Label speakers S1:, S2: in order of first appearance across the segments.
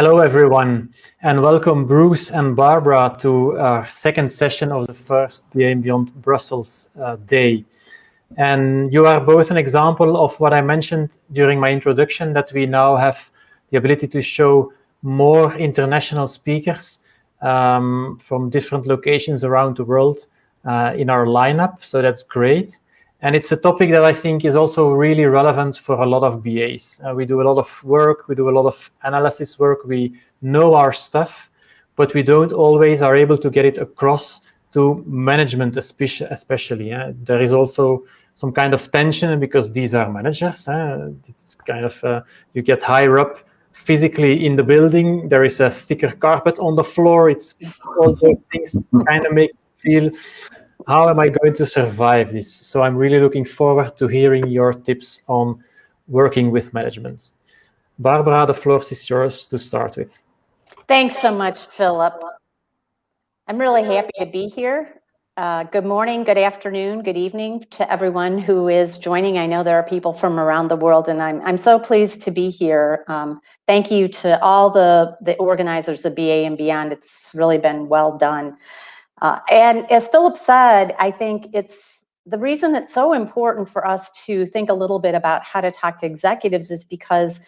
S1: Hello, everyone, and welcome Bruce and Barbara to our second session of the first BA and Beyond Brussels day. And you are both an example of what I mentioned during my introduction, that we now have the ability to show more international speakers from different locations around the world in our lineup. So that's great. And it's a topic that I think is also really relevant for a lot of BAs. We do a lot of work, we do a lot of analysis work, we know our stuff, but we don't always are able to get it across to management especially. There is also some kind of tension because these are managers. It's kind of, you get higher up physically in the building, there is a thicker carpet on the floor. It's all those things kind of make you feel, how am I going to survive this? So I'm really looking forward to hearing your tips on working with management. Barbara, the floor is yours to start with.
S2: Thanks so much, Philip. I'm really happy to be here. Good morning, good afternoon, good evening to everyone who is joining. I know there are people from around the world, and I'm so pleased to be here. Thank you to all the organizers of BA and Beyond. It's really been well done. And as Philip said, I think it's the reason it's so important for us to think a little bit about how to talk to executives is because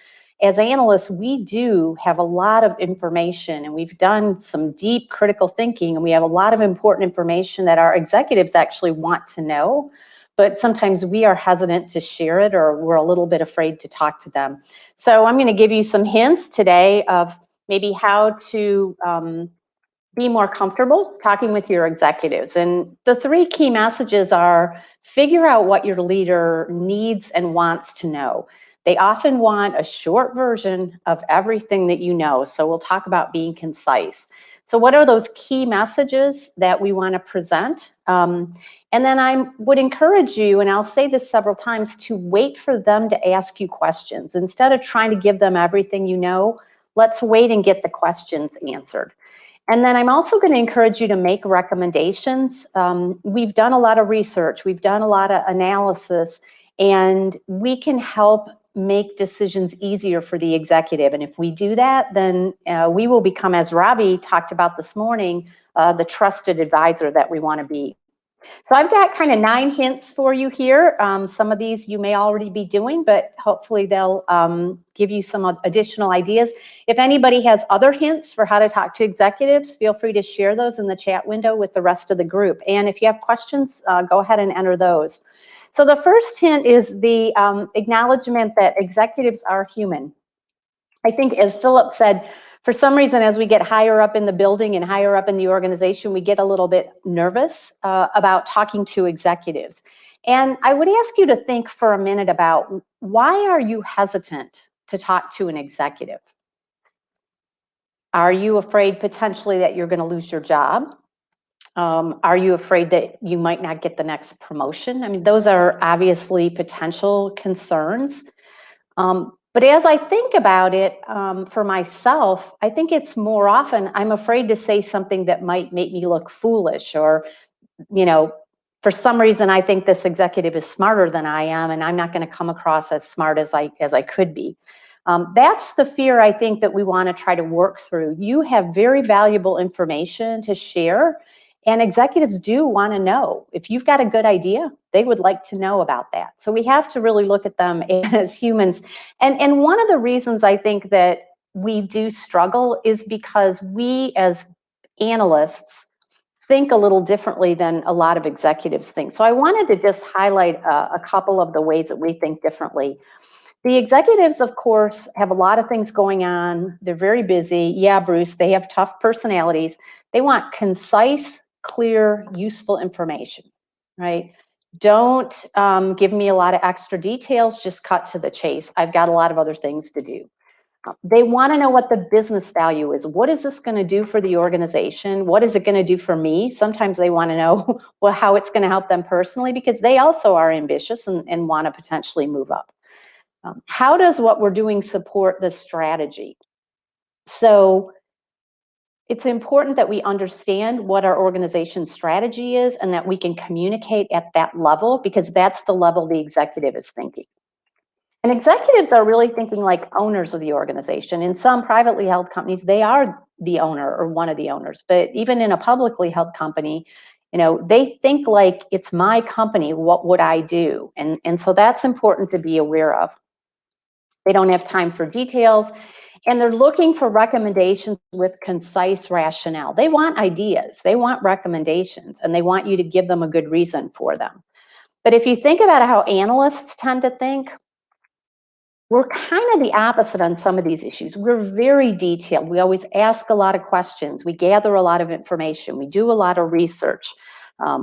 S2: as analysts, we do have a lot of information, and we've done some deep critical thinking, and we have a lot of important information that our executives actually want to know, but sometimes we are hesitant to share it, or we're a little bit afraid to talk to them. So I'm going to give you some hints today of maybe how to be more comfortable talking with your executives. And the three key messages are: figure out what your leader needs and wants to know. They often want a short version of everything that you know. So we'll talk about being concise. So what are those key messages that we want to present? And then I would encourage you, and I'll say this several times, to wait for them to ask you questions. Instead of trying to give them everything you know, let's wait and get the questions answered. And then I'm also going to encourage you to make recommendations. We've done a lot of research, we've done a lot of analysis, and we can help make decisions easier for the executive. And if we do that, then we will become, as Robbie talked about this morning, the trusted advisor that we want to be. So I've got kind of 9 hints for you here. Some of these you may already be doing, but hopefully they'll give you some additional ideas. If anybody has other hints for how to talk to executives, feel free to share those in the chat window with the rest of the group. And if you have questions, go ahead and enter those. So the first hint is the acknowledgement that executives are human. I think, as Philip said, for some reason, as we get higher up in the building and higher up in the organization, we get a little bit nervous about talking to executives. And I would ask you to think for a minute about, why are you hesitant to talk to an executive? Are you afraid potentially that you're going to lose your job? Are you afraid that you might not get the next promotion? I mean, those are obviously potential concerns. But as I think about it, for myself, I think it's more often I'm afraid to say something that might make me look foolish, or, you know, for some reason I think this executive is smarter than I am, and I'm not going to come across as smart as I could be. That's the fear I think that we want to try to work through. You have very valuable information to share, and executives do want to know. If you've got a good idea, they would like to know about that. So we have to really look at them as humans. And one of the reasons I think that we do struggle is because we as analysts think a little differently than a lot of executives think. So I wanted to just highlight a couple of the ways that we think differently. The executives, of course, have a lot of things going on. They're very busy. Yeah, Bruce, they have tough personalities. They want concise, clear, useful information, right? Don't give me a lot of extra details, just cut to the chase. I've got a lot of other things to do. They want to know what the business value is. What is this going to do for the organization? What is it going to do for me? Sometimes they want to know, well, how it's going to help them personally, because they also are ambitious and want to potentially move up. How does what we're doing support the strategy? So it's important that we understand what our organization's strategy is and that we can communicate at that level, because that's the level the executive is thinking. And executives are really thinking like owners of the organization. In some privately held companies, they are the owner or one of the owners. But even in a publicly held company, they think like, it's my company, what would I do? And so that's important to be aware of. They don't have time for details, and they're looking for recommendations with concise rationale. They want ideas, they want recommendations, and they want you to give them a good reason for them. But if you think about how analysts tend to think, we're kind of the opposite on some of these issues. We're very detailed. We always ask a lot of questions. We gather a lot of information. We do a lot of research.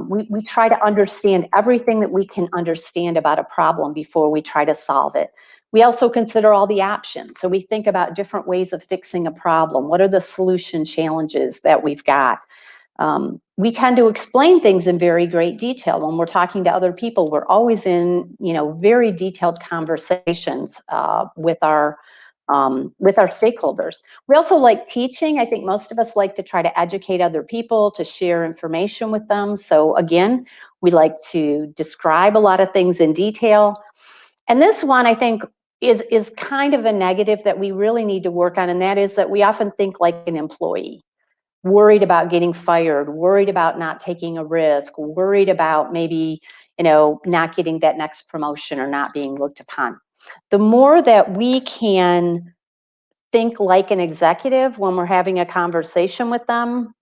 S2: We try to understand everything that we can understand about a problem before we try to solve it. We also consider all the options. So we think about different ways of fixing a problem. What are the solution challenges that we've got? We tend to explain things in very great detail. When we're talking to other people, we're always in, very detailed conversations with our stakeholders. We also like teaching. I think most of us like to try to educate other people, to share information with them. So again, we like to describe a lot of things in detail. And this one, I think, is kind of a negative that we really need to work on, and that is that we often think like an employee. Worried about getting fired, worried about not taking a risk, worried about maybe, not getting that next promotion or not being looked upon. The more that we can think like an executive when we're having a conversation with them,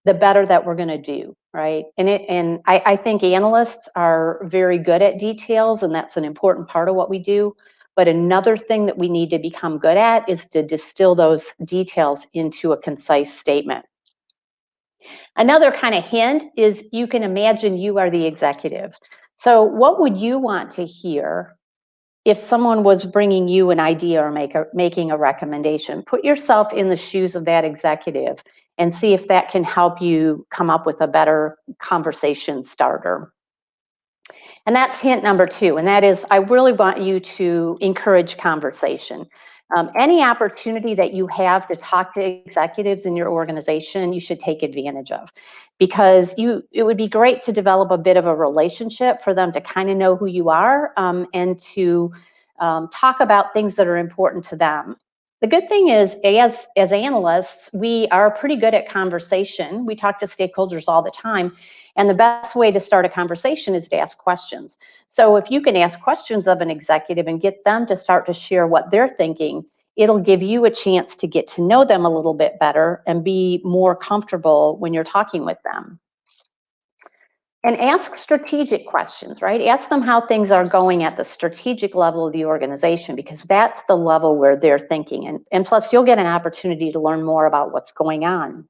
S2: the better that we're going to do, right? And I think analysts are very good at details, and that's an important part of what we do. But another thing that we need to become good at is to distill those details into a concise statement. Another kind of hint is you can imagine you are the executive. So what would you want to hear if someone was bringing you an idea or making a recommendation? Put yourself in the shoes of that executive and see if that can help you come up with a better conversation starter. And that's hint number 2, and that is, I really want you to encourage conversation. Any opportunity that you have to talk to executives in your organization, you should take advantage of, because it would be great to develop a bit of a relationship for them to kind of know who you are, and to talk about things that are important to them. The good thing is, as analysts, we are pretty good at conversation. We talk to stakeholders all the time. And the best way to start a conversation is to ask questions. So if you can ask questions of an executive and get them to start to share what they're thinking, it'll give you a chance to get to know them a little bit better and be more comfortable when you're talking with them. And ask strategic questions, right? Ask them how things are going at the strategic level of the organization, because that's the level where they're thinking. And plus, you'll get an opportunity to learn more about what's going on.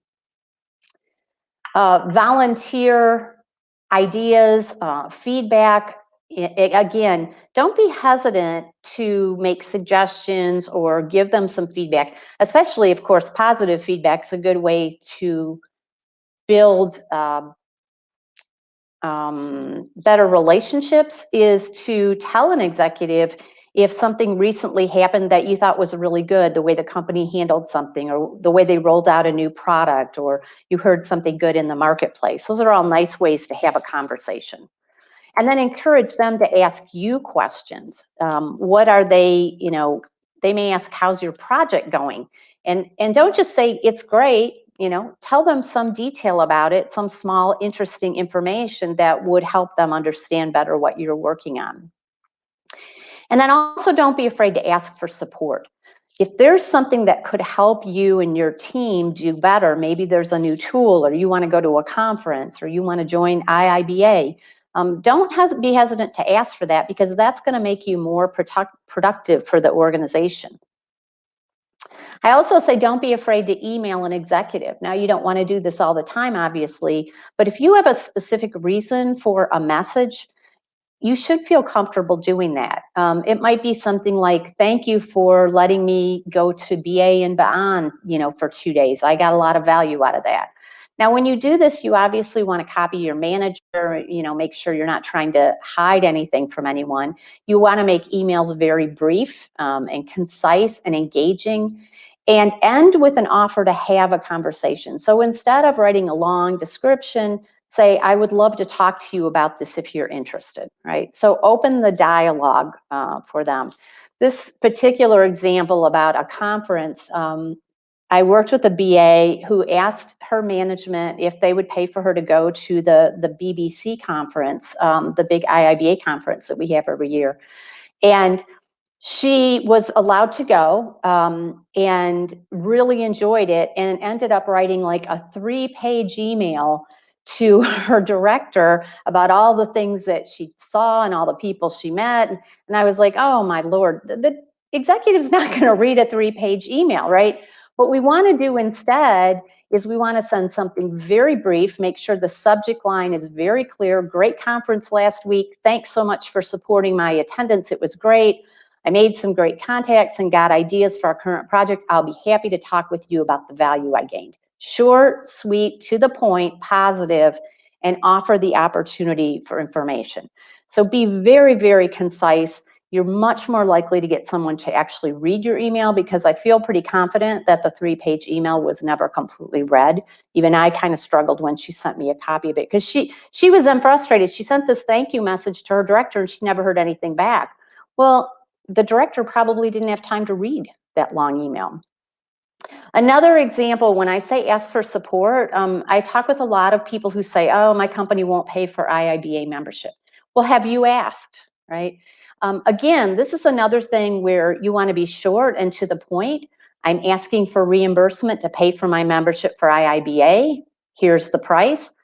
S2: Volunteer ideas, feedback. Again, don't be hesitant to make suggestions or give them some feedback, especially, of course, positive feedback is a good way to build better relationships, is to tell an executive if something recently happened that you thought was really good, the way the company handled something, or the way they rolled out a new product, or you heard something good in the marketplace. Those are all nice ways to have a conversation. And then encourage them to ask you questions. What are they, they may ask, how's your project going? And don't just say, it's great. Tell them some detail about it, some small, interesting information that would help them understand better what you're working on. And then also, don't be afraid to ask for support. If there's something that could help you and your team do better, maybe there's a new tool, or you want to go to a conference, or you want to join IIBA, don't be hesitant to ask for that, because that's going to make you more productive for the organization. I also say, don't be afraid to email an executive. Now, you don't want to do this all the time, obviously, but if you have a specific reason for a message, you should feel comfortable doing that. It might be something like, thank you for letting me go to BA and beyond, for 2 days. I got a lot of value out of that. Now, when you do this, you obviously want to copy your manager, make sure you're not trying to hide anything from anyone. You want to make emails very brief and concise and engaging, and end with an offer to have a conversation. So instead of writing a long description, say, I would love to talk to you about this if you're interested, right? So open the dialogue for them. This particular example about a conference, I worked with a BA who asked her management if they would pay for her to go to the BBC conference, the big IIBA conference that we have every year. And she was allowed to go and really enjoyed it, and ended up writing like a 3-page email to her director about all the things that she saw and all the people she met. And I was like, oh my Lord, the executive's not going to read a 3-page email, right? What we want to do instead is we want to send something very brief, make sure the subject line is very clear. Great conference last week. Thanks so much for supporting my attendance. It was great. I made some great contacts and got ideas for our current project. I'll be happy to talk with you about the value I gained. Short, sweet, to the point, positive, and offer the opportunity for information. So be very, very concise. You're much more likely to get someone to actually read your email, because I feel pretty confident that the 3-page email was never completely read. Even I kind of struggled when she sent me a copy of it, because she was then frustrated. She sent this thank you message to her director and she never heard anything back. Well, the director probably didn't have time to read that long email. Another example, when I say ask for support, I talk with a lot of people who say, oh, my company won't pay for IIBA membership. Well, have you asked, right? Again, this is another thing where you want to be short and to the point. I'm asking for reimbursement to pay for my membership for IIBA. Here's the price.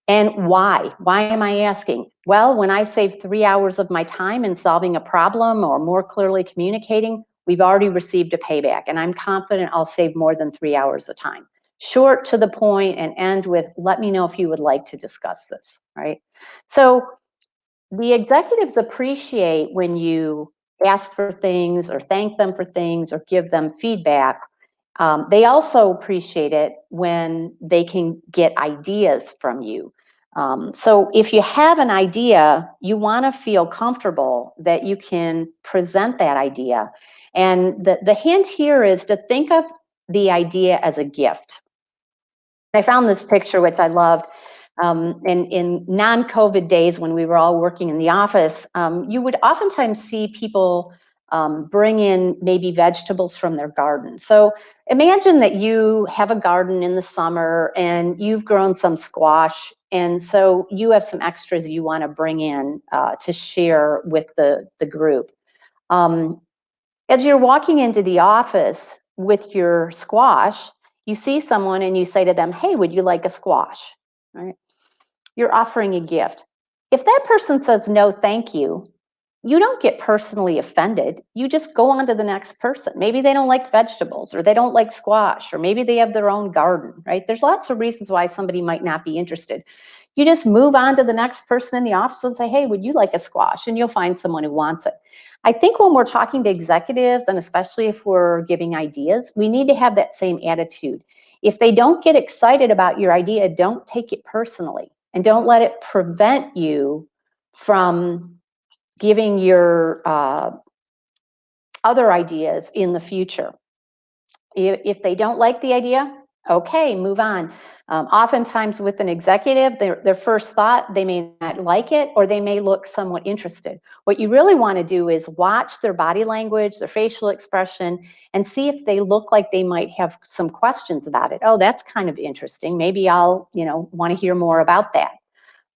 S2: And why? Why am I asking? Well, when I save 3 hours of my time in solving a problem or more clearly communicating, we've already received a payback, and I'm confident I'll save more than 3 hours of time. Short, to the point, and end with, let me know if you would like to discuss this, right? So the executives appreciate when you ask for things or thank them for things or give them feedback. They also appreciate it when they can get ideas from you. So if you have an idea, you want to feel comfortable that you can present that idea. And the hint here is to think of the idea as a gift. I found this picture, which I loved. In non-COVID days, when we were all working in the office, you would oftentimes see people bring in maybe vegetables from their garden. So imagine that you have a garden in the summer and you've grown some squash, and so you have some extras you want to bring in to share with the group. As you're walking into the office with your squash, you see someone and you say to them, hey, would you like a squash? Right? You're offering a gift. If that person says no, thank you, you don't get personally offended. You just go on to the next person. Maybe they don't like vegetables, or they don't like squash, or maybe they have their own garden, right? There's lots of reasons why somebody might not be interested. You just move on to the next person in the office and say, hey, would you like a squash? And you'll find someone who wants it. I think when we're talking to executives, and especially if we're giving ideas, we need to have that same attitude. If they don't get excited about your idea, don't take it personally, and don't let it prevent you from giving your other ideas in the future. If they don't like the idea, okay, move on. Oftentimes with an executive, their first thought, they may not like it, or they may look somewhat interested. What you really want to do is watch their body language, their facial expression, and see if they look like they might have some questions about it. Oh, that's kind of interesting. Maybe I'll, want to hear more about that.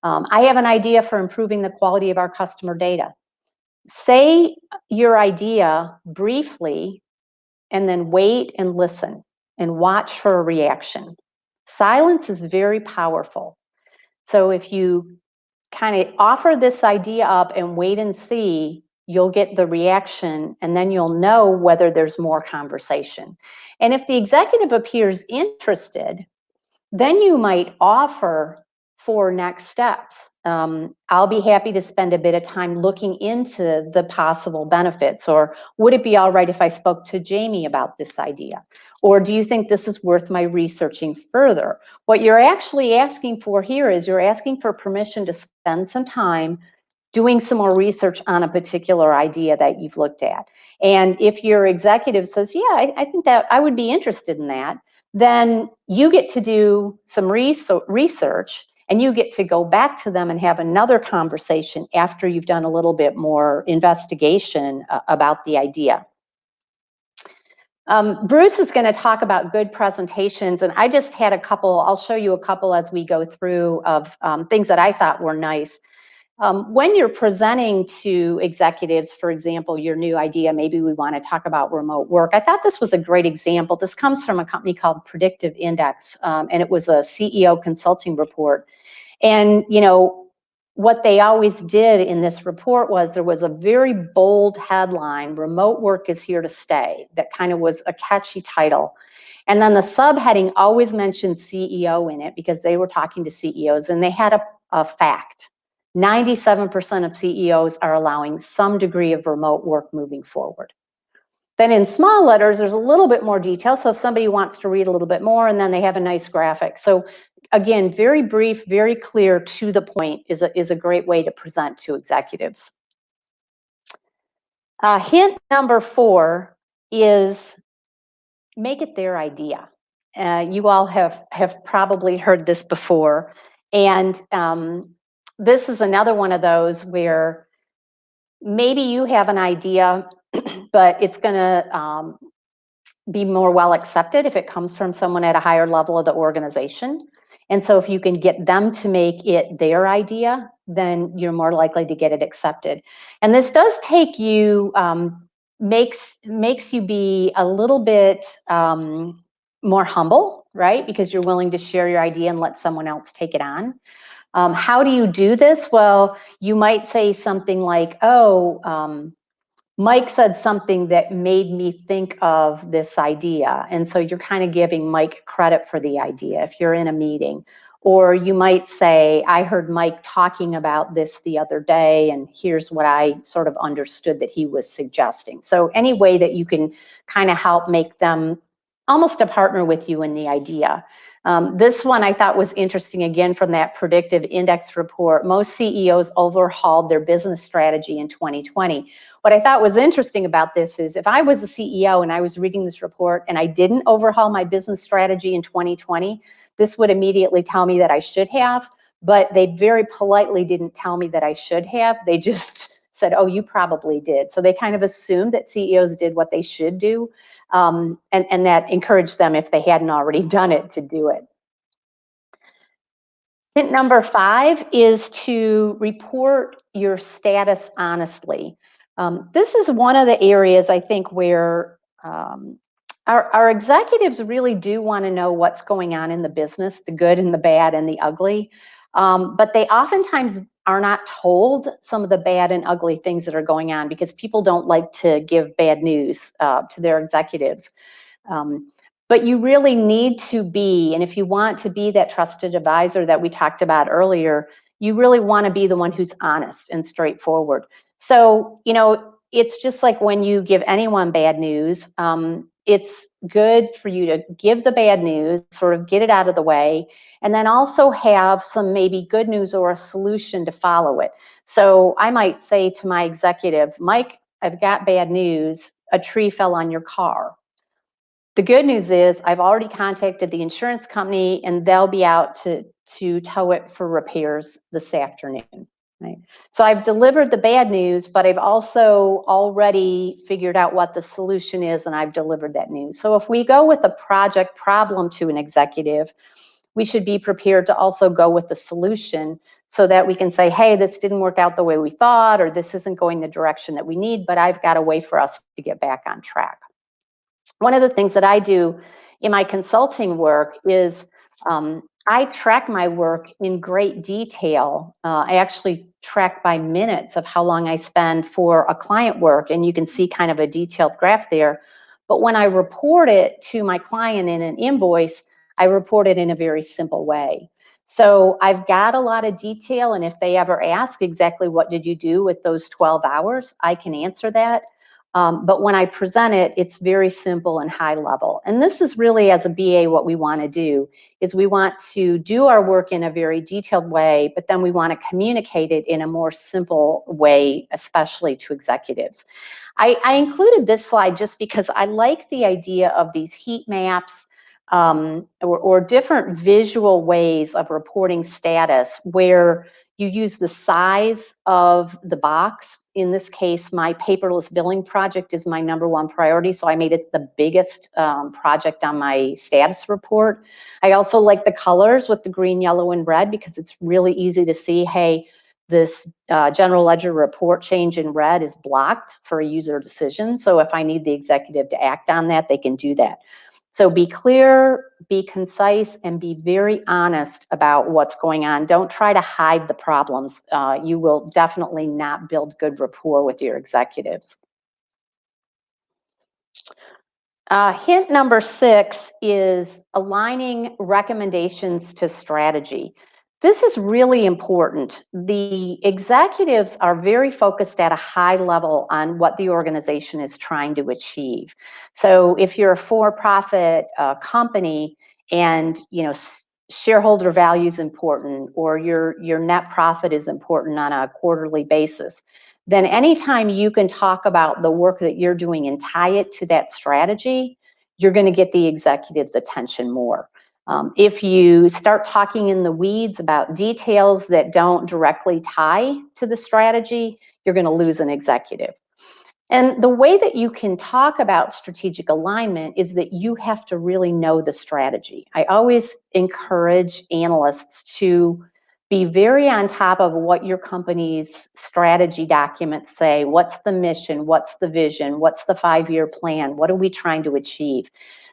S2: I have an idea for improving the quality of our customer data. Say your idea briefly, and then wait and listen and watch for a reaction. Silence is very powerful. So if you kind of offer this idea up and wait and see, you'll get the reaction, and then you'll know whether there's more conversation. And if the executive appears interested, then you might offer for next steps. I'll be happy to spend a bit of time looking into the possible benefits, or would it be all right if I spoke to Jamie about this idea? Or do you think this is worth my researching further? What you're actually asking for here is you're asking for permission to spend some time doing some more research on a particular idea that you've looked at. And if your executive says, yeah, I think that I would be interested in that, then you get to do some research And you get to go back to them and have another conversation after you've done a little bit more investigation about the idea. Bruce is going to talk about good presentations, and I just had a couple. I'll show you a couple as we go through of things that I thought were nice. When you're presenting to executives, for example, your new idea, maybe we want to talk about remote work. I thought this was a great example. This comes from a company called Predictive Index, and it was a CEO consulting report. And, you know, what they always did in this report was there was a very bold headline, remote work is here to stay. That kind of was a catchy title. And then the subheading always mentioned CEO in it because they were talking to CEOs, and they had a fact. 97% of CEOs are allowing some degree of remote work moving forward. Then in small letters, there's a little bit more detail. So if somebody wants to read a little bit more, and then they have a nice graphic. So again, very brief, very clear, to the point is a great way to present to executives. Hint number 4 is make it their idea. You all have probably heard this before. And this is another one of those where maybe you have an idea, but it's going to be more well accepted if it comes from someone at a higher level of the organization. And so if you can get them to make it their idea, then you're more likely to get it accepted. And this does take you, makes you be a little bit more humble, right? Because you're willing to share your idea and let someone else take it on. How do you do this? Well, you might say something like, oh, Mike said something that made me think of this idea. And so you're kind of giving Mike credit for the idea if you're in a meeting. Or you might say, I heard Mike talking about this the other day, and here's what I sort of understood that he was suggesting. So any way that you can kind of help make them almost a partner with you in the idea. This one I thought was interesting, again, from that Predictive Index report. Most CEOs overhauled their business strategy in 2020. What I thought was interesting about this is if I was a CEO and I was reading this report and I didn't overhaul my business strategy in 2020, this would immediately tell me that I should have, but they very politely didn't tell me that I should have. They just said, oh, you probably did. So they kind of assumed that CEOs did what they should do. And that encouraged them, if they hadn't already done it, to do it. Hint number 5 is to report your status honestly. This is one of the areas I think where our executives really do want to know what's going on in the business, the good and the bad and the ugly. But they oftentimes are not told some of the bad and ugly things that are going on because people don't like to give bad news to their executives. But you really need to be, and if you want to be that trusted advisor that we talked about earlier, you really want to be the one who's honest and straightforward. So, you know, it's just like when you give anyone bad news, it's good for you to give the bad news, sort of get it out of the way, and then also have some maybe good news or a solution to follow it. So I might say to my executive, Mike, I've got bad news. A tree fell on your car. The good news is I've already contacted the insurance company and they'll be out to tow it for repairs this afternoon. Right? So I've delivered the bad news, but I've also already figured out what the solution is and I've delivered that news. So if we go with a project problem to an executive, we should be prepared to also go with the solution so that we can say, hey, this didn't work out the way we thought, or this isn't going the direction that we need, but I've got a way for us to get back on track. One of the things that I do in my consulting work is I track my work in great detail. I actually track by minutes of how long I spend for a client work, and you can see kind of a detailed graph there. But when I report it to my client in an invoice, I report it in a very simple way. So I've got a lot of detail, and if they ever ask exactly what did you do with those 12 hours, I can answer that. But when I present it, it's very simple and high level. And this is really, as a BA, what we want to do is we want to do our work in a very detailed way, but then we want to communicate it in a more simple way, especially to executives. I included this slide just because I like the idea of these heat maps. or different visual ways of reporting status where you use the size of the box. In this case, my paperless billing project is my #1 priority, so I made it the biggest project on my status report. I also like the colors with the green, yellow, and red because it's really easy to see, hey, this general ledger report change in red is blocked for a user decision. So if I need the executive to act on that, they can do that. So be clear, be concise, and be very honest about what's going on. Don't try to hide the problems. You will definitely not build good rapport with your executives. Hint number 6 is aligning recommendations to strategy. This is really important. The executives are very focused at a high level on what the organization is trying to achieve. So if you're a for-profit company and shareholder value is important, or your net profit is important on a quarterly basis, then anytime you can talk about the work that you're doing and tie it to that strategy, you're going to get the executive's attention more. If you start talking in the weeds about details that don't directly tie to the strategy, you're going to lose an executive. And the way that you can talk about strategic alignment is that you have to really know the strategy. I always encourage analysts to be very on top of what your company's strategy documents say. What's the mission? What's the vision? What's the 5-year plan? What are we trying to achieve?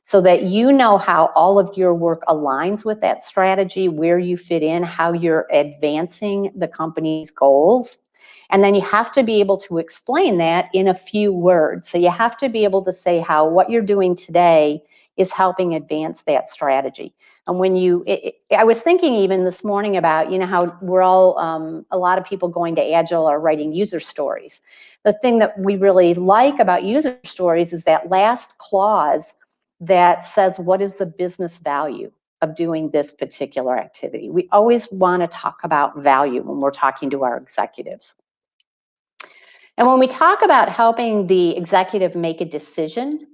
S2: So that you know how all of your work aligns with that strategy, where you fit in, how you're advancing the company's goals. And then you have to be able to explain that in a few words. So you have to be able to say how what you're doing today is helping advance that strategy. And when I was thinking even this morning about, how we're all, a lot of people going to Agile are writing user stories. The thing that we really like about user stories is that last clause that says, what is the business value of doing this particular activity? We always want to talk about value when we're talking to our executives. And when we talk about helping the executive make a decision,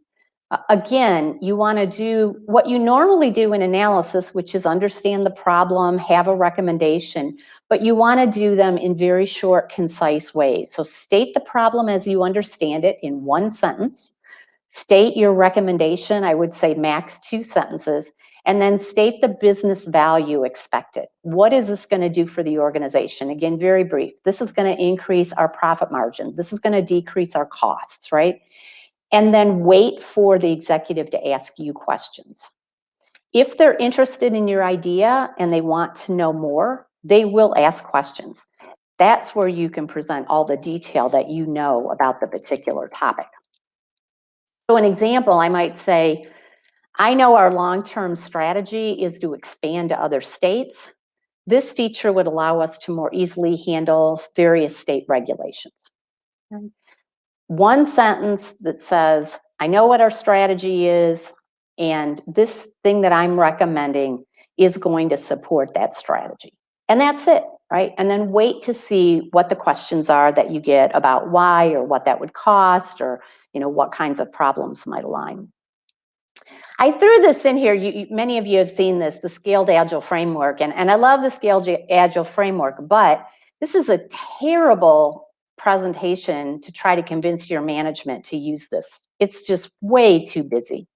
S2: again, you want to do what you normally do in analysis, which is understand the problem, have a recommendation, but you want to do them in very short, concise ways. So state the problem as you understand it in 1 sentence, state your recommendation, I would say max 2 sentences, and then state the business value expected. What is this going to do for the organization? Again, very brief. This is going to increase our profit margin. This is going to decrease our costs, right? And then wait for the executive to ask you questions. If they're interested in your idea and they want to know more, they will ask questions. That's where you can present all the detail that you know about the particular topic. So an example, I might say, I know our long-term strategy is to expand to other states. This feature would allow us to more easily handle various state regulations. 1 sentence that says, I know what our strategy is, and this thing that I'm recommending is going to support that strategy. And that's it, right? And then wait to see what the questions are that you get about why, or what that would cost, or what kinds of problems might align. I threw this in here. Many of you have seen this, the Scaled Agile Framework. And I love the Scaled Agile Framework, but this is a terrible presentation to try to convince your management to use this. It's just way too busy.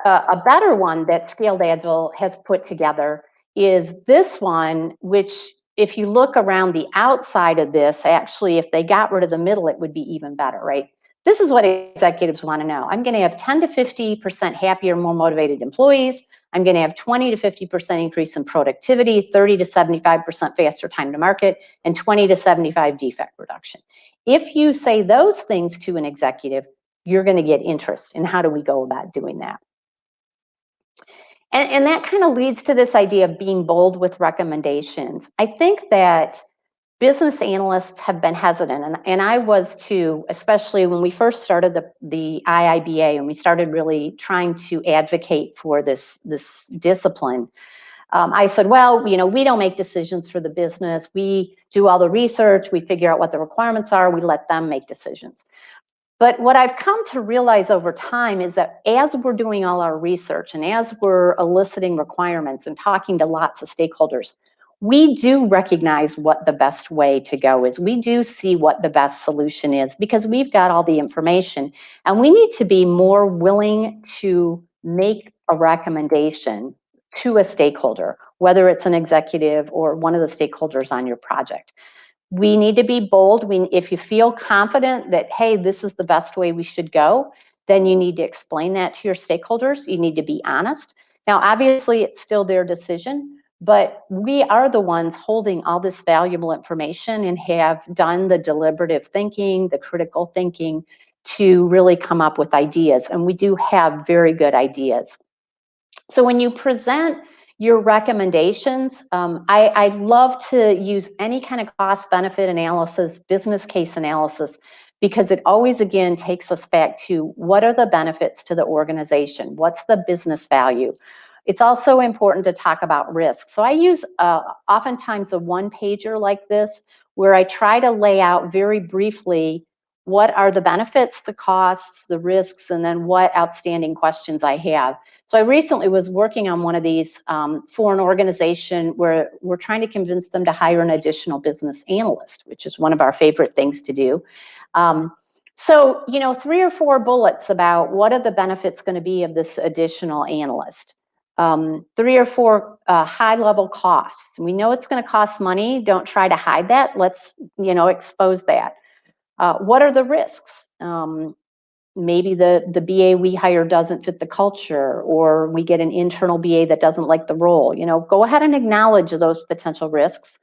S2: A better one that Scaled Agile has put together is this one, which if you look around the outside of this, actually, if they got rid of the middle, it would be even better, right? This is what executives want to know. I'm going to have 10 to 50% happier, more motivated employees. I'm going to have 20 to 50% increase in productivity, 30 to 75% faster time to market, and 20 to 75 defect reduction. If you say those things to an executive, you're going to get interest in how do we go about doing that. And that kind of leads to this idea of being bold with recommendations. I think that business analysts have been hesitant, and I was too, especially when we first started the IIBA and we started really trying to advocate for this discipline. I said, well, we don't make decisions for the business. We do all the research, we figure out what the requirements are, we let them make decisions. But what I've come to realize over time is that as we're doing all our research and as we're eliciting requirements and talking to lots of stakeholders, we do recognize what the best way to go is. We do see what the best solution is because we've got all the information, and we need to be more willing to make a recommendation to a stakeholder, whether it's an executive or one of the stakeholders on your project. We need to be bold. If you feel confident that, hey, this is the best way we should go, then you need to explain that to your stakeholders. You need to be honest. Now, obviously, it's still their decision, but we are the ones holding all this valuable information and have done the deliberative thinking, the critical thinking to really come up with ideas. And we do have very good ideas. So when you present your recommendations, I love to use any kind of cost benefit analysis, business case analysis, because it always, again, takes us back to what are the benefits to the organization? What's the business value? It's also important to talk about risk. So I use oftentimes a one-pager like this, where I try to lay out very briefly what are the benefits, the costs, the risks, and then what outstanding questions I have. So I recently was working on one of these for an organization where we're trying to convince them to hire an additional business analyst, which is one of our favorite things to do. So, 3 or 4 bullets about what are the benefits going to be of this additional analyst. 3 or 4 high-level costs. We know it's going to cost money. Don't try to hide that. Let's, expose that. What are the risks? Maybe the BA we hire doesn't fit the culture, or we get an internal BA that doesn't like the role. Go ahead and acknowledge those potential risks.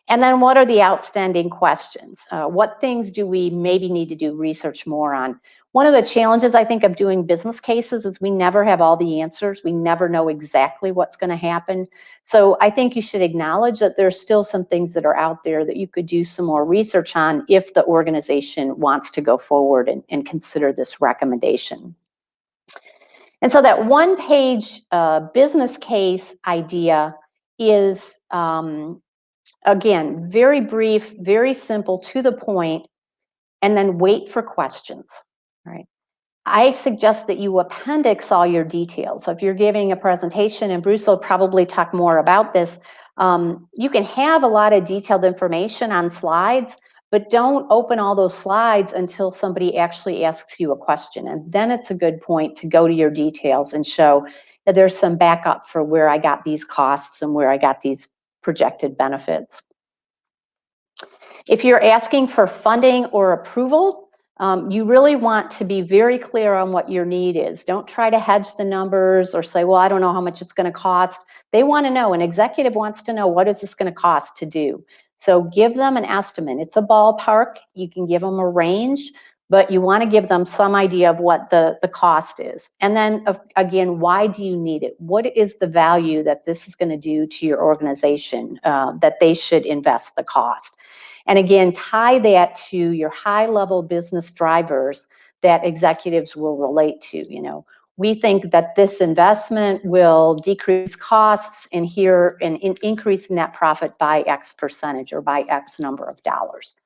S2: And then what are the outstanding questions? What things do we maybe need to do research more on? One of the challenges, I think, of doing business cases is we never have all the answers. We never know exactly what's going to happen. So I think you should acknowledge that there's still some things that are out there that you could do some more research on if the organization wants to go forward and consider this recommendation. And so that one-page business case idea is, again, very brief, very simple, to the point, and then wait for questions, right? I suggest that you appendix all your details. So if you're giving a presentation, and Bruce will probably talk more about this, you can have a lot of detailed information on slides, but don't open all those slides until somebody actually asks you a question. And then it's a good point to go to your details and show that there's some backup for where I got these costs and where I got these projected benefits. If you're asking for funding or approval, you really want to be very clear on what your need is. Don't try to hedge the numbers or say, well, I don't know how much it's going to cost. They want to know, an executive wants to know, what is this going to cost to do? So give them an estimate. It's a ballpark. You can give them a range, but you want to give them some idea of what the cost is. And then again, why do you need it? What is the value that this is going to do to your organization that they should invest the cost? And again, tie that to your high-level business drivers that executives will relate to. We think that this investment will decrease costs and increase net profit by X percentage or by X number of dollars.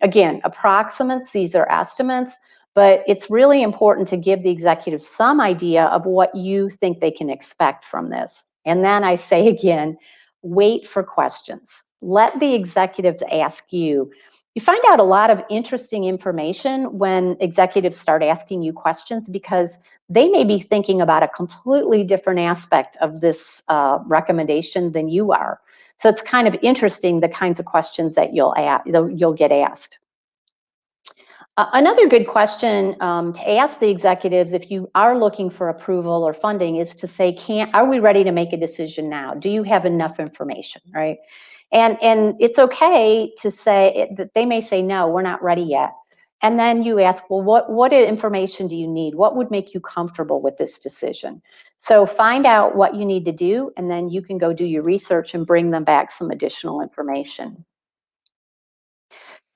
S2: Again, approximates, these are estimates, but it's really important to give the executives some idea of what you think they can expect from this. And then I say again, wait for questions. Let the executives ask you. You find out a lot of interesting information when executives start asking you questions, because they may be thinking about a completely different aspect of this recommendation than you are. So it's kind of interesting, the kinds of questions that you'll get asked. Another good question to ask the executives if you are looking for approval or funding is to say, are we ready to make a decision now? Do you have enough information, right? And it's okay to say that they may say, no, we're not ready yet. And then you ask, well, what information do you need? What would make you comfortable with this decision? So find out what you need to do, and then you can go do your research and bring them back some additional information.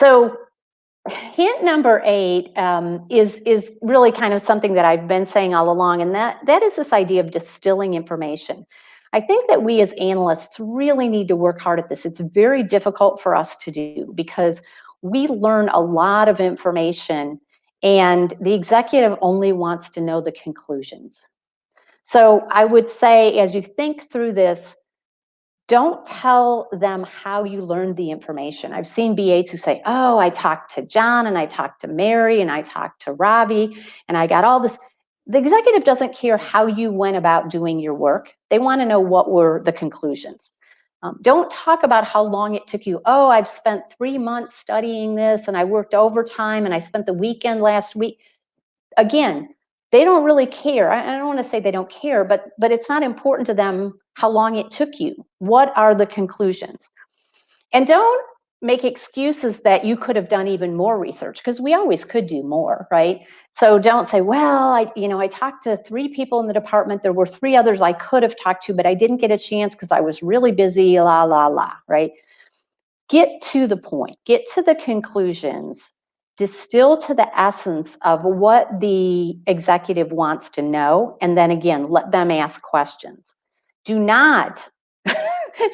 S2: So hint number 8 is really kind of something that I've been saying all along, and that is this idea of distilling information. I think that we as analysts really need to work hard at this. It's very difficult for us to do because we learn a lot of information and the executive only wants to know the conclusions. So I would say, as you think through this, don't tell them how you learned the information. I've seen BAs who say, oh, I talked to John and I talked to Mary and I talked to Robbie and I got all this. The executive doesn't care how you went about doing your work. They want to know what were the conclusions. Don't talk about how long it took you. Oh, I've spent 3 months studying this and I worked overtime and I spent the weekend last week. Again, they don't really care. I don't want to say they don't care, but it's not important to them how long it took you. What are the conclusions? And don't make excuses that you could have done even more research, because we always could do more, right? So don't say, well, I talked to 3 people in the department. There were 3 others I could have talked to, but I didn't get a chance because I was really busy, la, la, la, right? Get to the point, get to the conclusions, distill to the essence of what the executive wants to know, and then again, let them ask questions. Do not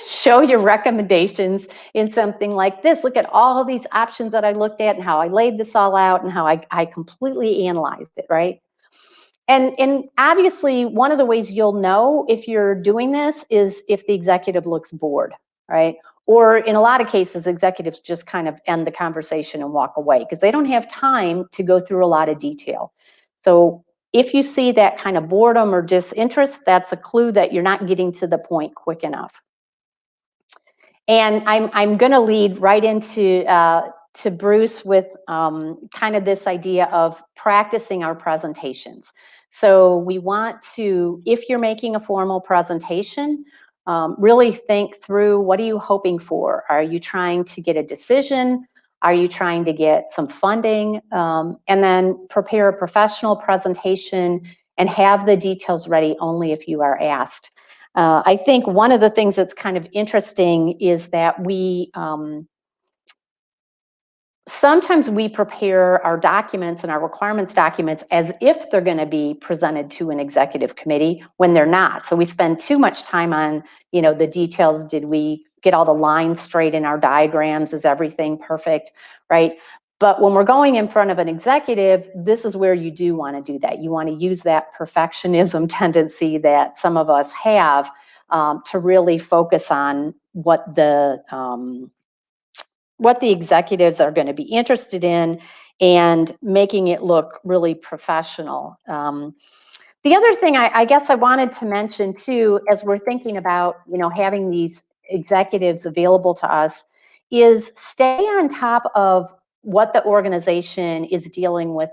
S2: show your recommendations in something like this. Look at all these options that I looked at and how I laid this all out and how I completely analyzed it, right? And obviously, one of the ways you'll know if you're doing this is if the executive looks bored, right? Or in a lot of cases, executives just kind of end the conversation and walk away because they don't have time to go through a lot of detail. So if you see that kind of boredom or disinterest, that's a clue that you're not getting to the point quick enough. And I'm going to lead right into to Bruce with kind of this idea of practicing our presentations. So we want to, if you're making a formal presentation, really think through, what are you hoping for? Are you trying to get a decision? Are you trying to get some funding? And then prepare a professional presentation and have the details ready only if you are asked. I think one of the things that's kind of interesting is that we sometimes we prepare our documents and our requirements documents as if they're going to be presented to an executive committee when they're not. So we spend too much time on, the details. Did we get all the lines straight in our diagrams? Is everything perfect, right? But when we're going in front of an executive, this is where you do want to do that. You want to use that perfectionism tendency that some of us have to really focus on what the executives are going to be interested in and making it look really professional. The other thing I guess I wanted to mention too, as we're thinking about, having these executives available to us, is stay on top of what the organization is dealing with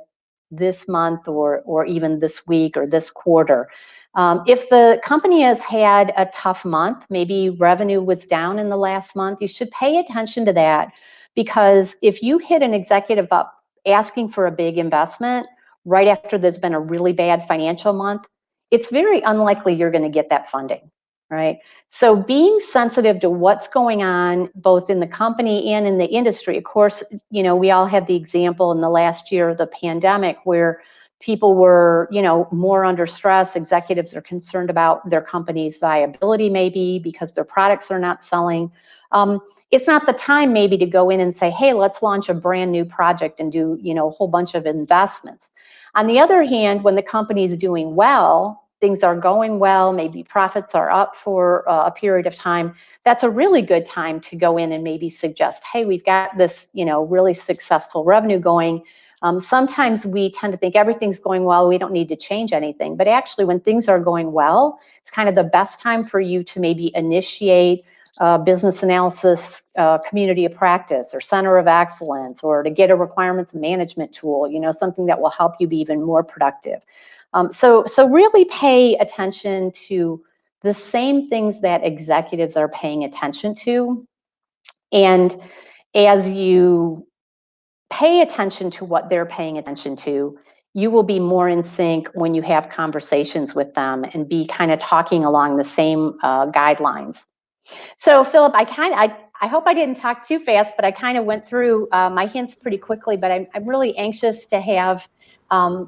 S2: this month or even this week or this quarter. If the company has had a tough month, maybe revenue was down in the last month, you should pay attention to that, because if you hit an executive up asking for a big investment right after there's been a really bad financial month, it's very unlikely you're going to get that funding, right? So being sensitive to what's going on both in the company and in the industry. Of course, we all had the example in the last year of the pandemic where people were, more under stress. Executives are concerned about their company's viability, maybe because their products are not selling. It's not the time maybe to go in and say, hey, let's launch a brand new project and do, a whole bunch of investments. On the other hand, when the company is doing well, things are going well, maybe profits are up for a period of time, that's a really good time to go in and maybe suggest, hey, we've got this, really successful revenue going. Sometimes we tend to think everything's going well, we don't need to change anything. But actually, when things are going well, it's kind of the best time for you to maybe initiate business analysis community of practice or center of excellence, or to get a requirements management tool, something that will help you be even more productive. So really pay attention to the same things that executives are paying attention to. And as you pay attention to what they're paying attention to, you will be more in sync when you have conversations with them and be kind of talking along the same guidelines. So Philip, I hope I didn't talk too fast, but I kind of went through my hints pretty quickly, but I'm really anxious to have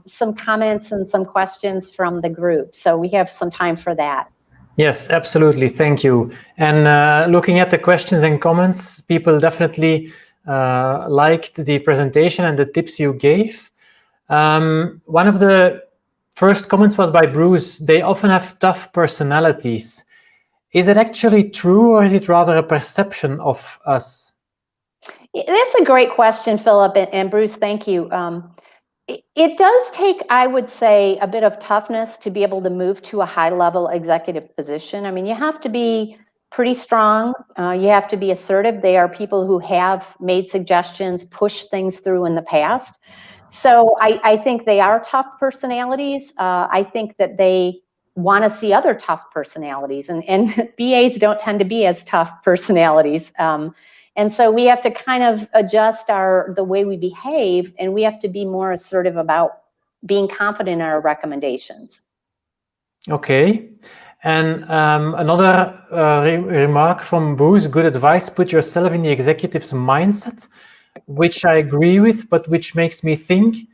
S2: some comments and some questions from the group. So we have some time for that.
S1: Yes, absolutely. Thank you. And looking at the questions and comments, people definitely liked the presentation and the tips you gave. One of the first comments was by Bruce. They often have tough personalities. Is it actually true, or is it rather a perception of us?
S2: That's a great question, Philip, and Bruce, thank you. It does take, I would say, a bit of toughness to be able to move to a high-level executive position. I mean, you have to be pretty strong. You have to be assertive. They are people who have made suggestions, pushed things through in the past. So I think they are tough personalities. I think that they want to see other tough personalities, and BAs don't tend to be as tough personalities. And so we have to kind of adjust the way we behave, and we have to be more assertive about being confident in our recommendations.
S1: Okay. And another remark from Bruce, good advice, put yourself in the executive's mindset, which I agree with, but which makes me think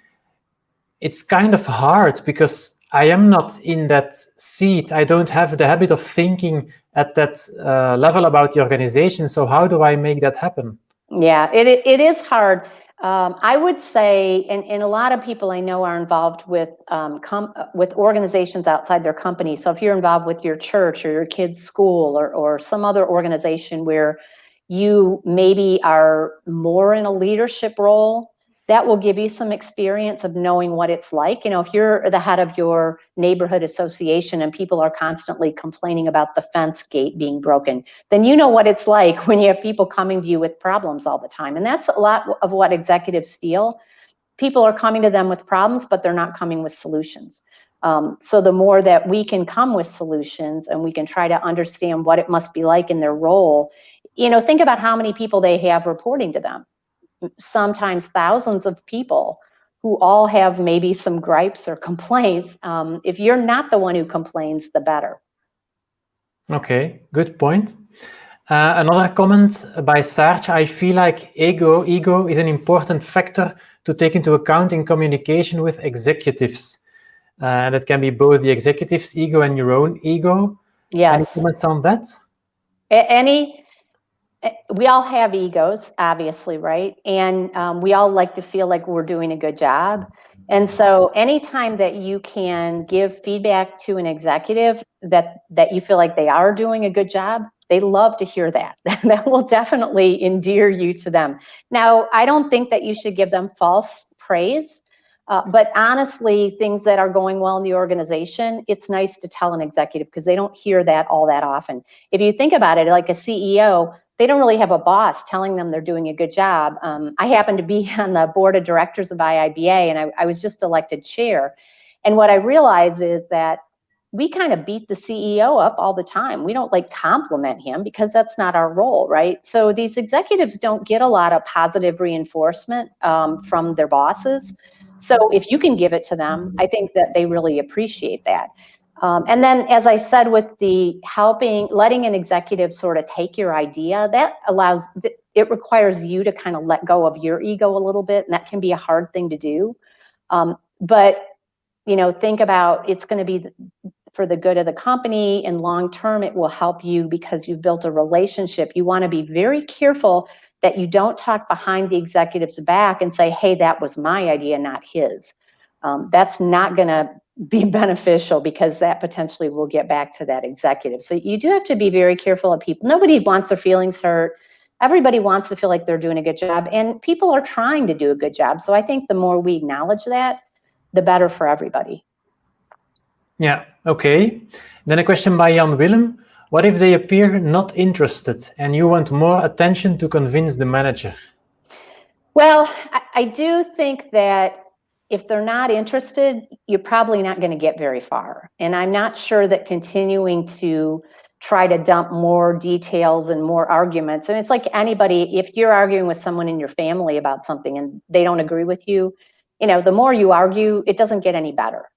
S1: it's kind of hard because I am not in that seat. I don't have the habit of thinking at that level about the organization. So how do I make that happen?
S2: Yeah, it is hard. I would say, and a lot of people I know are involved with organizations outside their company. So if you're involved with your church or your kid's school or some other organization where you maybe are more in a leadership role, that will give you some experience of knowing what it's like. You know, if you're the head of your neighborhood association and people are constantly complaining about the fence gate being broken, then you know what it's like when you have people coming to you with problems all the time. And that's a lot of what executives feel. People are coming to them with problems, but they're not coming with solutions. So the more that we can come with solutions and we can try to understand what it must be like in their role, you know, think about how many people they have reporting to them. Sometimes thousands of people who all have maybe some gripes or complaints. If you're not the one who complains, the better.
S1: Okay, good point. Another comment by Sarge, I feel like ego is an important factor to take into account in communication with executives. That can be both the executive's ego and your own ego.
S2: Yes.
S1: Any comments on that?
S2: We all have egos, obviously, right? And we all like to feel like we're doing a good job. And so anytime that you can give feedback to an executive that you feel like they are doing a good job, they love to hear that. That will definitely endear you to them. Now, I don't think that you should give them false praise. But honestly, things that are going well in the organization, it's nice to tell an executive because they don't hear that all that often. If you think about it, like a CEO, they don't really have a boss telling them they're doing a good job. I happen to be on the board of directors of IIBA, and I was just elected chair. And what I realize is that we kind of beat the CEO up all the time. We don't like compliment him because that's not our role, right? So these executives don't get a lot of positive reinforcement from their bosses. So if you can give it to them, I think that they really appreciate that. And then, as I said, with the letting an executive sort of take your idea, that it requires you to kind of let go of your ego a little bit, and that can be a hard thing to do. But, you know, think about it's going to be for the good of the company, and long term, it will help you because you've built a relationship. You want to be very careful that you don't talk behind the executive's back and say, hey, that was my idea, not his. That's not going to be beneficial because that potentially will get back to that executive. So you do have to be very careful of people. Nobody wants their feelings hurt. Everybody wants to feel like they're doing a good job, and people are trying to do a good job. So I think the more we acknowledge that, the better for everybody.
S1: Yeah, okay. Then a question by Jan Willem. What if they appear not interested and you want more attention to convince the manager?
S2: Well, I do think that if they're not interested, you're probably not going to get very far. And I'm not sure that continuing to try to dump more details and more arguments. I mean, it's like anybody, if you're arguing with someone in your family about something and they don't agree with you, you know, the more you argue, it doesn't get any better.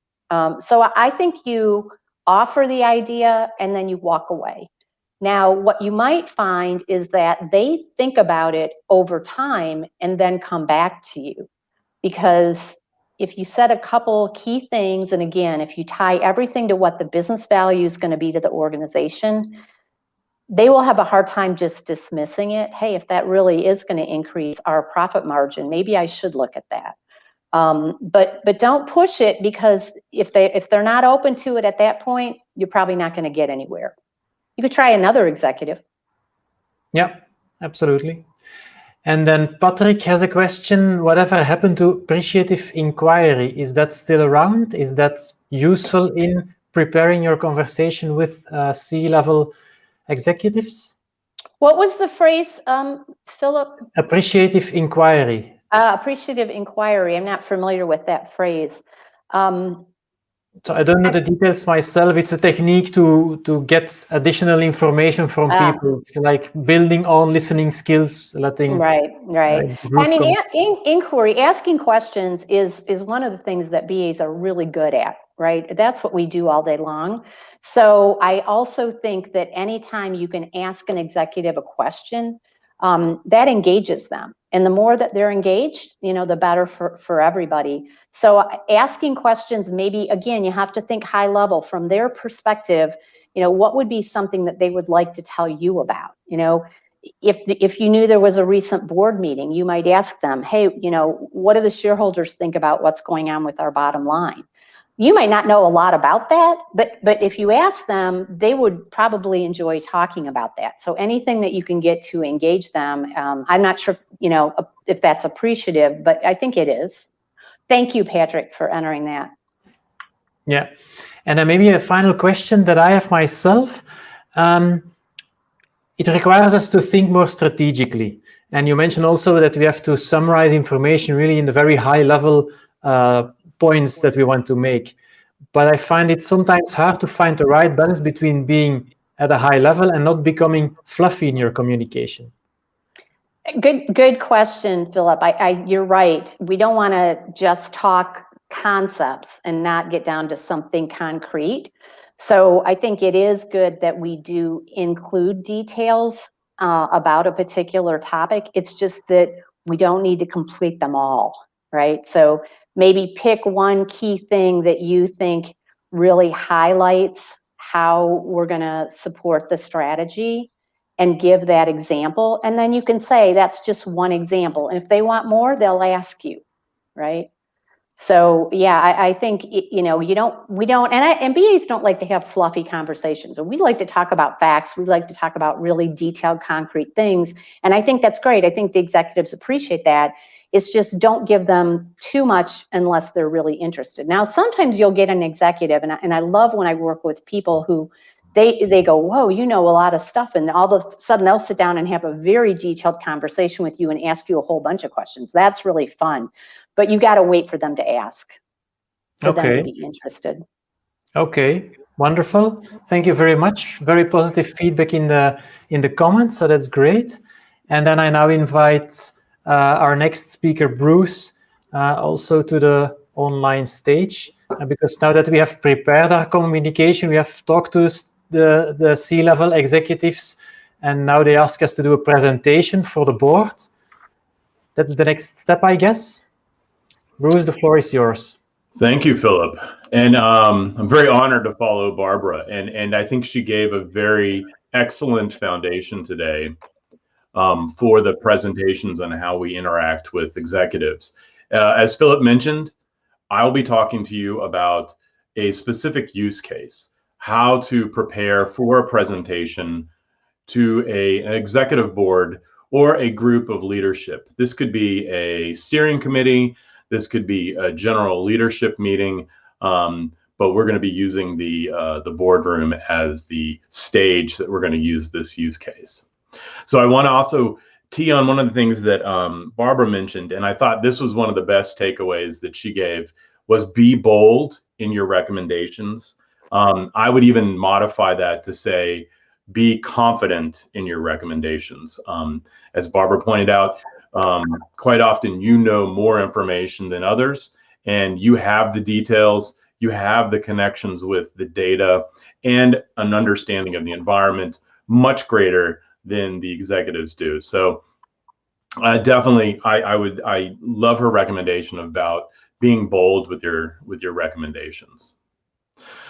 S2: So I think you offer the idea and then you walk away. Now, what you might find is that they think about it over time and then come back to you. Because if you set a couple key things, and again, if you tie everything to what the business value is going to be to the organization, they will have a hard time just dismissing it. Hey, if that really is going to increase our profit margin, maybe I should look at that. But don't push it, because if they're not open to it at that point, you're probably not going to get anywhere. You could try another executive.
S1: Yeah, absolutely. And then Patrick has a question. Whatever happened to appreciative inquiry? Is that still around? Is that useful in preparing your conversation with C-level executives?
S2: What was the phrase, Philip?
S1: Appreciative inquiry.
S2: Appreciative inquiry. I'm not familiar with that phrase.
S1: So I don't know the details myself. It's a technique to get additional information from people. It's like building on listening skills, letting
S2: right. I mean, inquiry, asking questions is one of the things that BAs are really good at, right? That's what we do all day long. So I also think that anytime you can ask an executive a question, that engages them. And the more that they're engaged, the better for everybody. So asking questions, maybe, again, you have to think high level from their perspective. What would be something that they would like to tell you about? If you knew there was a recent board meeting, you might ask them, hey, what do the shareholders think about what's going on with our bottom line? You might not know a lot about that, but if you ask them, they would probably enjoy talking about that. So anything that you can get to engage them, I'm not sure, if that's appreciative, but I think it is. Thank you, Patrick, for entering that.
S1: Yeah, and then maybe a final question that I have myself. It requires us to think more strategically. And you mentioned also that we have to summarize information really in the very high level points that we want to make. But I find it sometimes hard to find the right balance between being at a high level and not becoming fluffy in your communication.
S2: Good question, Philip. You're right. We don't want to just talk concepts and not get down to something concrete. So I think it is good that we do include details about a particular topic. It's just that we don't need to complete them all, right? So maybe pick one key thing that you think really highlights how we're going to support the strategy and give that example. And then you can say, that's just one example. And if they want more, they'll ask you, right? So yeah, I think, we don't, and BAs don't like to have fluffy conversations. We like to talk about facts. We like to talk about really detailed, concrete things. And I think that's great. I think the executives appreciate that. It's just don't give them too much unless they're really interested. Now, sometimes you'll get an executive, and I love when I work with people who they go, whoa, you know a lot of stuff. And all of a sudden they'll sit down and have a very detailed conversation with you and ask you a whole bunch of questions. That's really fun. But you got to wait for them to ask, for them to be interested.
S1: Okay, wonderful. Thank you very much. Very positive feedback in the comments, so that's great. And then I now invite our next speaker, Bruce, also to the online stage, because now that we have prepared our communication, we have talked to the C-level executives, and now they ask us to do a presentation for the board. That's the next step, I guess. Bruce, the floor is yours.
S3: Thank you, Philip. And I'm very honored to follow Barbara. And I think she gave a very excellent foundation today for the presentations on how we interact with executives. As Philip mentioned, I'll be talking to you about a specific use case, how to prepare for a presentation to an executive board or a group of leadership. This could be a steering committee. This could be a general leadership meeting, but we're going to be using the boardroom as the stage that we're going to use this use case. So I want to also tee on one of the things that Barbara mentioned, and I thought this was one of the best takeaways that she gave, was be bold in your recommendations. I would even modify that to say, be confident in your recommendations. As Barbara pointed out, quite often you know more information than others, and you have the details, you have the connections with the data, and an understanding of the environment much greater than the executives do. So definitely, I love her recommendation about being bold with your recommendations.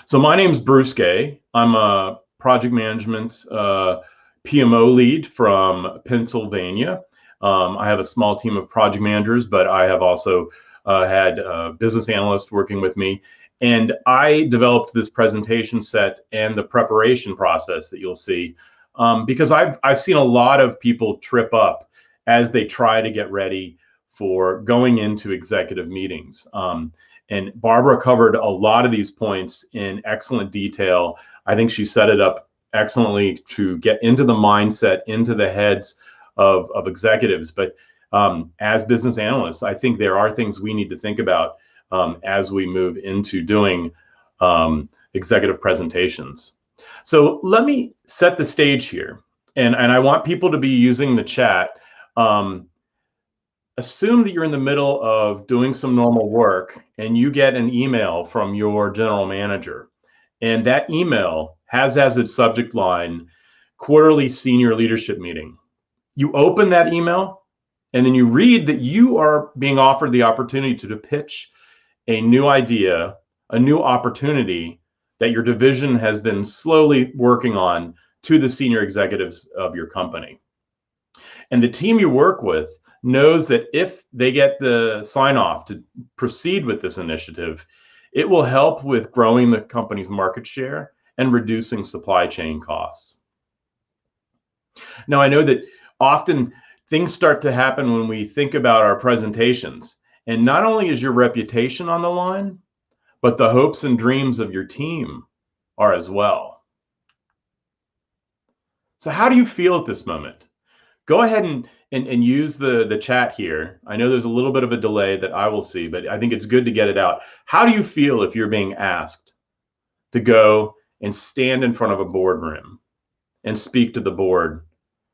S3: So my name's Bruce Gay. I'm a project management PMO lead from Pennsylvania. I have a small team of project managers, but I have also had a business analyst working with me, and I developed this presentation set and the preparation process that you'll see, because I've seen a lot of people trip up as they try to get ready for going into executive meetings. And Barbara covered a lot of these points in excellent detail. I think she set it up excellently to get into the mindset, into the heads of executives. But as business analysts, I think there are things we need to think about as we move into doing executive presentations. So let me set the stage here. And I want people to be using the chat. Assume that you're in the middle of doing some normal work and you get an email from your general manager. And that email has as its subject line, quarterly senior leadership meeting. You open that email and then you read that you are being offered the opportunity to pitch a new idea, a new opportunity that your division has been slowly working on to the senior executives of your company. And the team you work with knows that if they get the sign off to proceed with this initiative, it will help with growing the company's market share and reducing supply chain costs. Now, I know that often things start to happen when we think about our presentations, and not only is your reputation on the line, but the hopes and dreams of your team are as well. So how do you feel at this moment? Go ahead and use the chat here. I know there's a little bit of a delay that I will see, but I think it's good to get it out. How do you feel if you're being asked to go and stand in front of a boardroom and speak to the board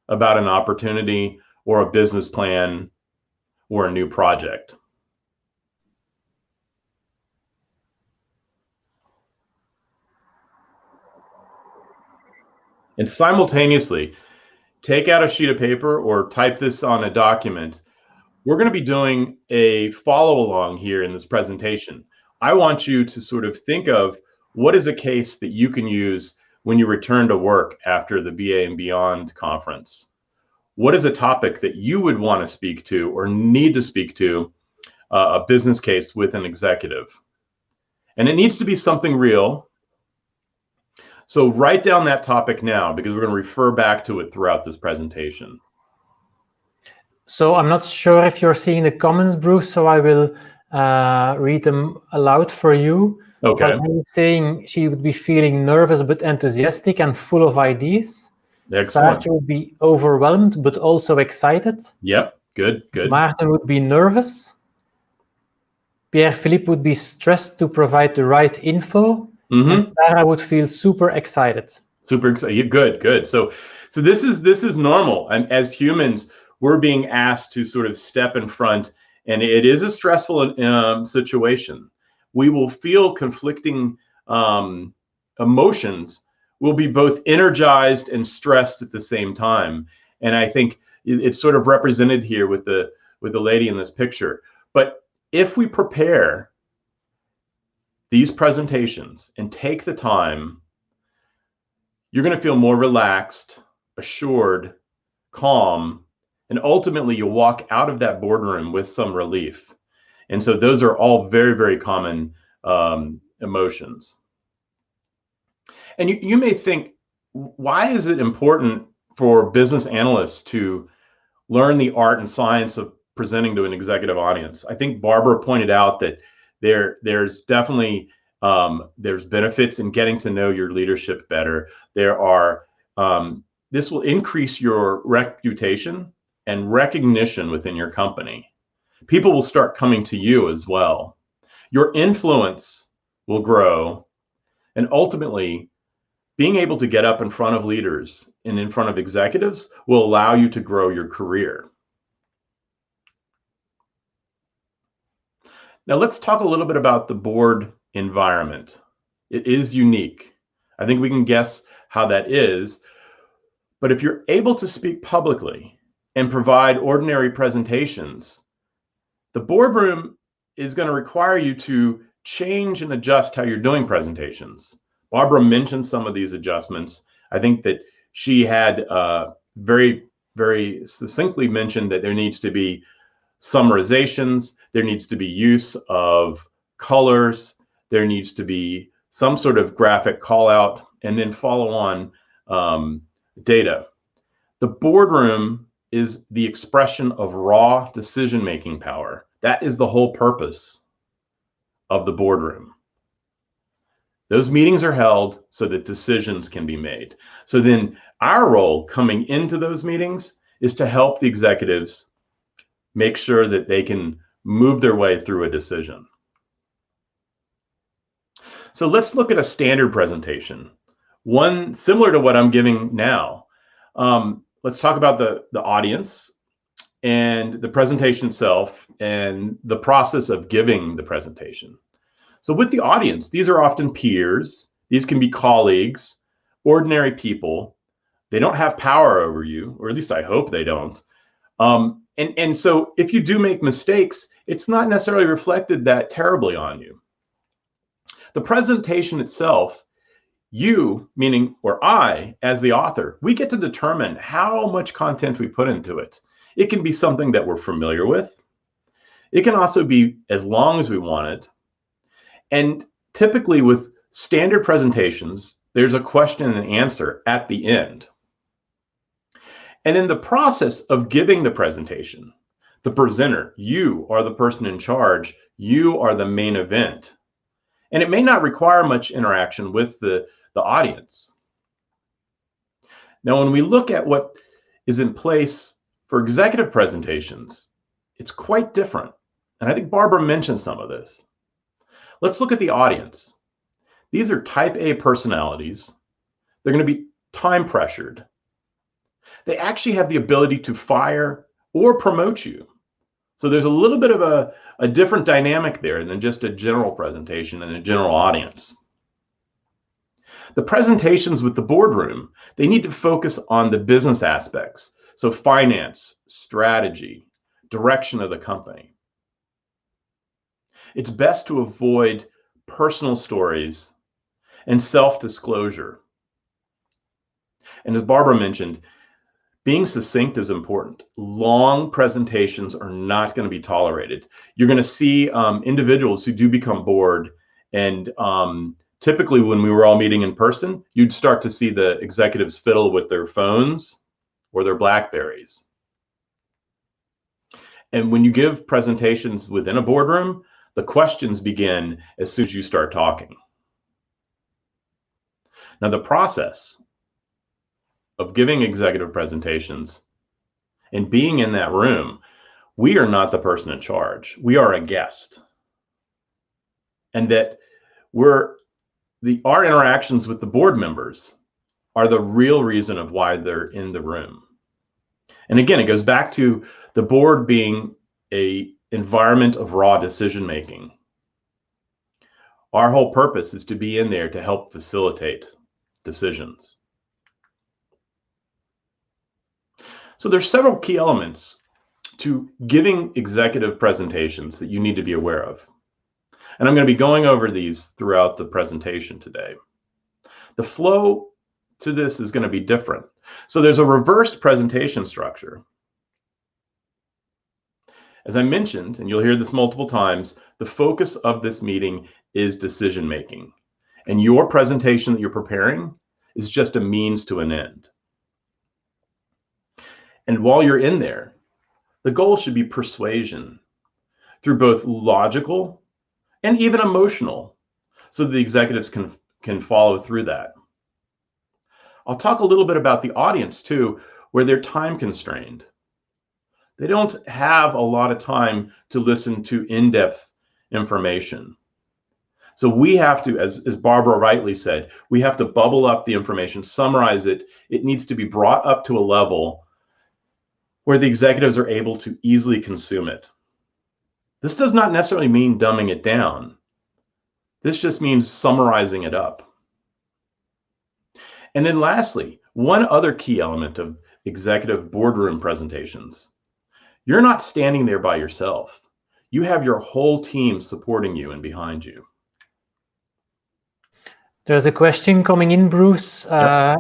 S3: about an opportunity or a business plan or a new project? And simultaneously, take out a sheet of paper or type this on a document. We're going to be doing a follow along here in this presentation. I want you to sort of think of what is a case that you can use when you return to work after the BA and Beyond conference. What is a topic that you would want to speak to or need to speak to, a business case with an executive? And it needs to be something real. So write down that topic now, because we're going to refer back to it throughout this presentation.
S1: So I'm not sure if you're seeing the comments, Bruce, so I will read them aloud for you.
S3: Okay.
S1: Valerie saying she would be feeling nervous but enthusiastic and full of ideas.
S3: Excellent.
S1: Sarah would be overwhelmed but also excited.
S3: Yep, good, good.
S1: Martin would be nervous. Pierre-Philippe would be stressed to provide the right info. And Sarah would feel super excited.
S3: Super excited. Good, good. So this is normal. And as humans, we're being asked to sort of step in front, and it is a stressful situation. We will feel conflicting emotions. We'll be both energized and stressed at the same time. And I think it's sort of represented here with the lady in this picture. But if we prepare these presentations and take the time, you're going to feel more relaxed, assured, calm, and ultimately you'll walk out of that boardroom with some relief. And so those are all very, very common emotions. And you may think, why is it important for business analysts to learn the art and science of presenting to an executive audience? I think Barbara pointed out that there's definitely there's benefits in getting to know your leadership better. There are this will increase your reputation and recognition within your company. People will start coming to you as well. Your influence will grow, and ultimately being able to get up in front of leaders and in front of executives will allow you to grow your career. Now let's talk a little bit about the board environment. It is unique. I think we can guess how that is, but if you're able to speak publicly and provide ordinary presentations, the boardroom is going to require you to change and adjust how you're doing presentations. Barbara mentioned some of these adjustments. I think that she had very, very succinctly mentioned that there needs to be summarizations, there needs to be use of colors, there needs to be some sort of graphic call out, and then follow on data. The boardroom is the expression of raw decision-making power. That is the whole purpose of the boardroom. Those meetings are held so that decisions can be made. So then our role coming into those meetings is to help the executives make sure that they can move their way through a decision. So let's look at a standard presentation, one similar to what I'm giving now. Let's talk about the audience and the presentation itself and the process of giving the presentation. So with the audience, these are often peers. These can be colleagues, ordinary people. They don't have power over you, or at least I hope they don't. And so if you do make mistakes, it's not necessarily reflected that terribly on you. The presentation itself, you, meaning, or I, as the author, we get to determine how much content we put into it. It can be something that we're familiar with. It can also be as long as we want it. And typically with standard presentations, there's a question and answer at the end. And in the process of giving the presentation, the presenter, you are the person in charge, you are the main event. And it may not require much interaction with the audience. Now, when we look at what is in place for executive presentations, it's quite different. And I think Barbara mentioned some of this. Let's look at the audience. These are type A personalities. They're going to be time pressured. They actually have the ability to fire or promote you. So there's a little bit of a different dynamic there than just a general presentation and a general audience. The presentations with the boardroom, they need to focus on the business aspects. So finance, strategy, direction of the company. It's best to avoid personal stories and self-disclosure. And as Barbara mentioned, being succinct is important. Long presentations are not going to be tolerated. You're going to see individuals who do become bored, and typically when we were all meeting in person, you'd start to see the executives fiddle with their phones or their BlackBerries. And when you give presentations within a boardroom, the questions begin as soon as you start talking. Now, the process of giving executive presentations and being in that room, we are not the person in charge. We are a guest. And that our interactions with the board members are the real reason of why they're in the room. And again, it goes back to the board being an environment of raw decision making. Our whole purpose is to be in there to help facilitate decisions. So there's several key elements to giving executive presentations that you need to be aware of. And I'm going to be going over these throughout the presentation today. The flow to this is going to be different. So there's a reversed presentation structure. As I mentioned, and you'll hear this multiple times, the focus of this meeting is decision making. And your presentation that you're preparing is just a means to an end. And while you're in there, the goal should be persuasion through both logical and even emotional, so the executives can follow through that. I'll talk a little bit about the audience too, where they're time constrained. They don't have a lot of time to listen to in-depth information. So we have to, as Barbara rightly said, we have to bubble up the information, summarize it. It needs to be brought up to a level where the executives are able to easily consume it. This does not necessarily mean dumbing it down. This just means summarizing it up. And then lastly, one other key element of executive boardroom presentations. You're not standing there by yourself. You have your whole team supporting you and behind you.
S1: There's a question coming in, Bruce,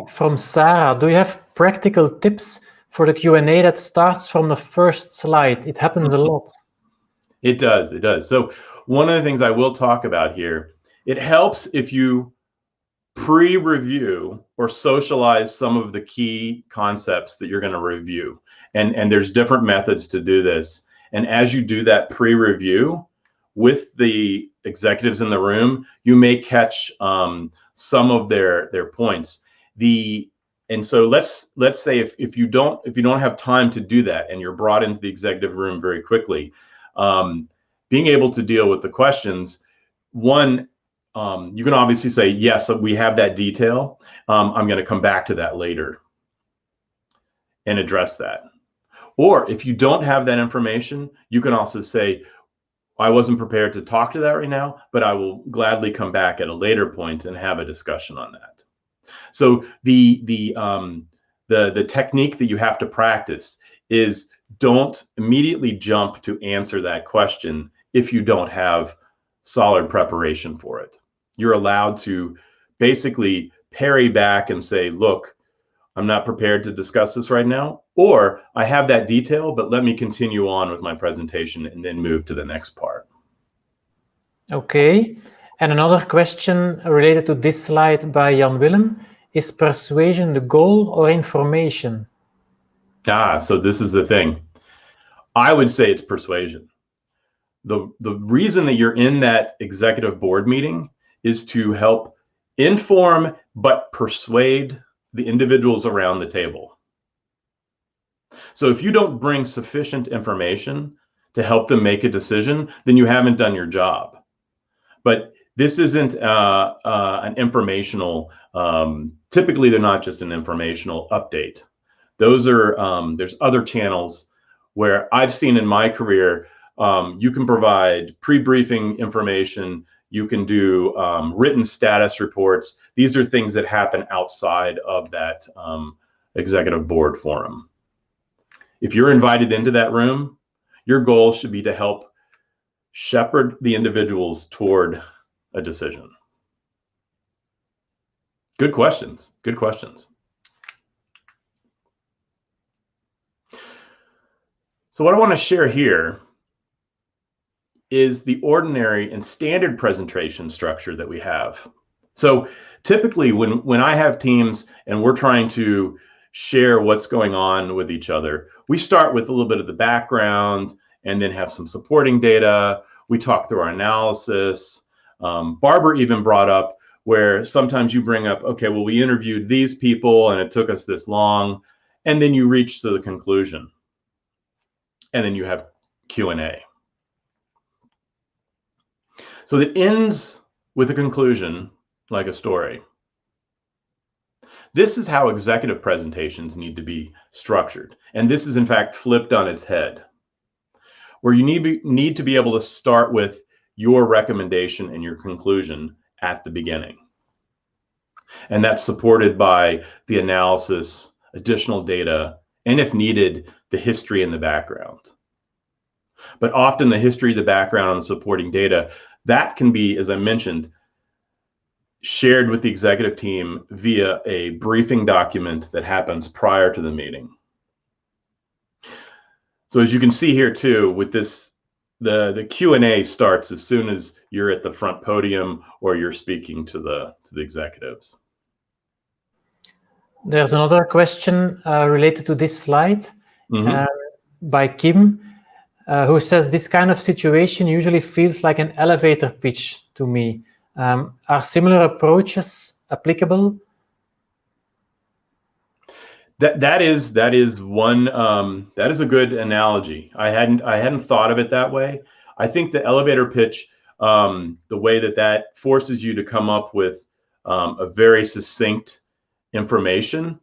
S1: from Sarah. Do you have practical tips for the Q&A that starts from the first slide. It happens a lot.
S3: It does, it does. So one of the things I will talk about here, it helps if you pre-review or socialize some of the key concepts that you're going to review. And there's different methods to do this. And as you do that pre-review with the executives in the room, you may catch some of their points. And so let's say if you don't have time to do that and you're brought into the executive room very quickly, being able to deal with the questions, one, you can obviously say, yes, we have that detail. I'm going to come back to that later and address that. Or if you don't have that information, you can also say, I wasn't prepared to talk to that right now, but I will gladly come back at a later point and have a discussion on that. So the technique that you have to practice is don't immediately jump to answer that question if you don't have solid preparation for it. You're allowed to basically parry back and say, look, I'm not prepared to discuss this right now, or I have that detail, but let me continue on with my presentation and then move to the next part.
S1: Okay. And another question related to this slide by Jan Willem, is persuasion the goal or information?
S3: So this is the thing. I would say it's persuasion. The reason that you're in that executive board meeting is to help inform but persuade the individuals around the table. So if you don't bring sufficient information to help them make a decision, then you haven't done your job. But this isn't an informational, typically they're not just an informational update. Those are, there's other channels where I've seen in my career, you can provide pre-briefing information, you can do written status reports. These are things that happen outside of that executive board forum. If you're invited into that room, your goal should be to help shepherd the individuals toward a decision. Good questions, good questions. So what I want to share here is the ordinary and standard presentation structure that we have. So typically when I have teams and we're trying to share what's going on with each other, we start with a little bit of the background and then have some supporting data. We talk through our analysis. Barbara even brought up where sometimes you bring up, okay, well, we interviewed these people and it took us this long, and then you reach to the conclusion. And then you have Q&A. So it ends with a conclusion, like a story. This is how executive presentations need to be structured. And this is in fact flipped on its head, where you need to be able to start with your recommendation and your conclusion at the beginning. And that's supported by the analysis, additional data, and if needed, the history and the background. But often the history, the background, and the supporting data, that can be, as I mentioned, shared with the executive team via a briefing document that happens prior to the meeting. So as you can see here too, with this, the Q&A starts as soon as you're at the front podium or you're speaking to the executives.
S1: There's another question related to this slide by Kim, who says, this kind of situation usually feels like an elevator pitch to me. Are similar approaches applicable?
S3: That is one that is a good analogy. I hadn't thought of it that way. I think the elevator pitch, the way that forces you to come up with a very succinct information,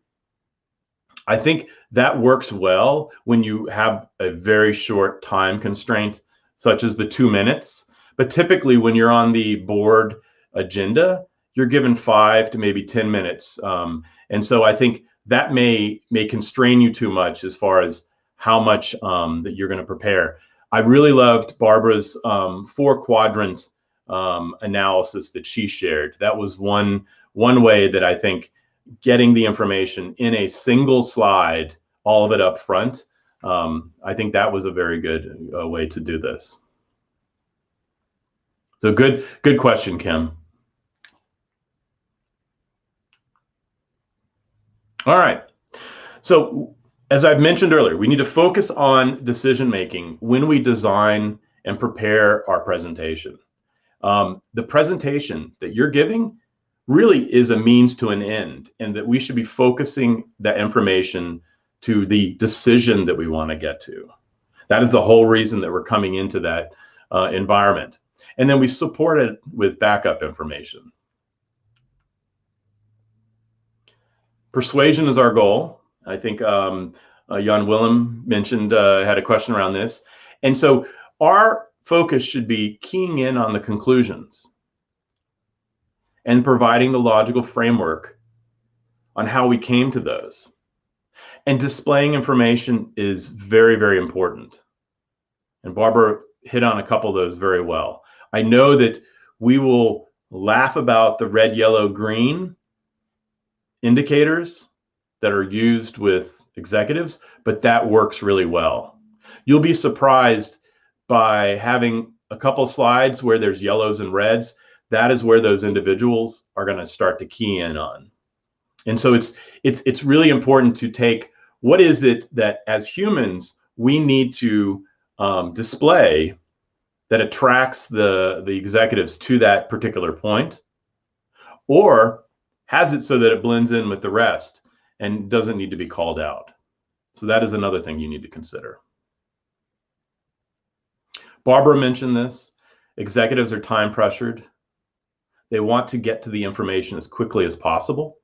S3: I think that works well when you have a very short time constraint, such as the 2 minutes. But typically when you're on the board agenda, you're given 5 to maybe 10 minutes. And so I think that may constrain you too much as far as how much that you're going to prepare. I really loved Barbara's 4-quadrant analysis that she shared. That was one way that I think getting the information in a single slide all of it up front. I think that was a very good way to do this. So good question, Kim. All right. So as I've mentioned earlier, we need to focus on decision making when we design and prepare our presentation. The presentation that you're giving really is a means to an end, and that we should be focusing that information to the decision that we want to get to. That is the whole reason that we're coming into that environment. And then we support it with backup information. Persuasion is our goal. I think Jan Willem mentioned, had a question around this. And so our focus should be keying in on the conclusions and providing the logical framework on how we came to those. And displaying information is very, very important. And Barbara hit on a couple of those very well. I know that we will laugh about the red, yellow, green indicators that are used with executives, but that works really well. You'll be surprised by having a couple slides where there's yellows and reds. That is where those individuals are going to start to key in on. And so it's really important to take what is it that as humans we need to display that attracts the executives to that particular point, or has it so that it blends in with the rest and doesn't need to be called out. So that is another thing you need to consider. Barbara mentioned this. Executives are time pressured. They want to get to the information as quickly as possible,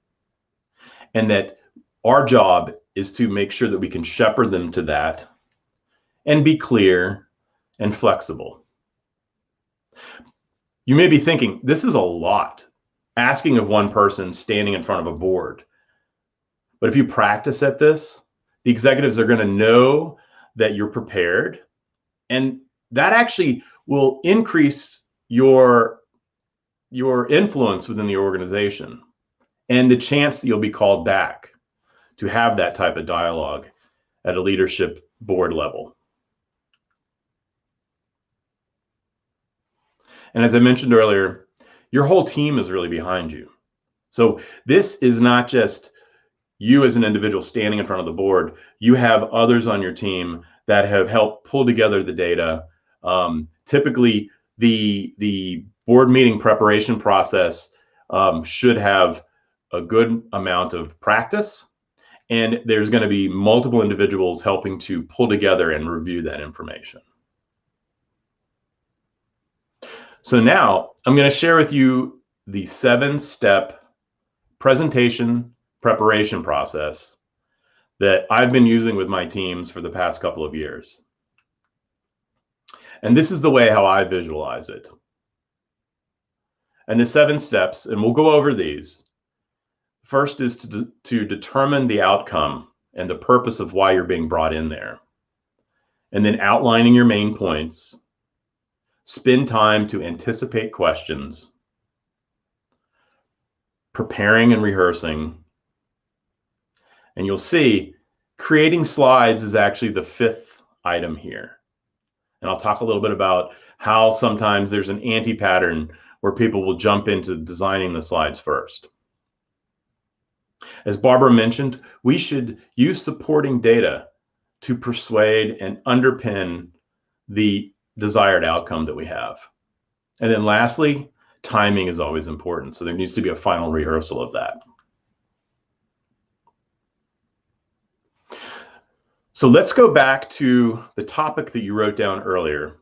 S3: and that our job is to make sure that we can shepherd them to that and be clear and flexible. You may be thinking, this is a lot, asking of one person standing in front of a board. But if you practice at this, the executives are going to know that you're prepared, and that actually will increase your influence within the organization and the chance that you'll be called back to have that type of dialogue at a leadership board level. And as I mentioned earlier, your whole team is really behind you. So this is not just you as an individual standing in front of the board. You have others on your team that have helped pull together the data. Typically, the board meeting preparation process should have a good amount of practice, and there's going to be multiple individuals helping to pull together and review that information. So now I'm going to share with you the 7-step presentation preparation process that I've been using with my teams for the past couple of years. And this is the way how I visualize it. And the 7 steps, and we'll go over these. First is to determine the outcome and the purpose of why you're being brought in there. And then outlining your main points. Spend time to anticipate questions. Preparing and rehearsing. And you'll see creating slides is actually the 5th item here. And I'll talk a little bit about how sometimes there's an anti-pattern where people will jump into designing the slides first. As Barbara mentioned, we should use supporting data to persuade and underpin the desired outcome that we have. And then lastly, timing is always important. So there needs to be a final rehearsal of that. So let's go back to the topic that you wrote down earlier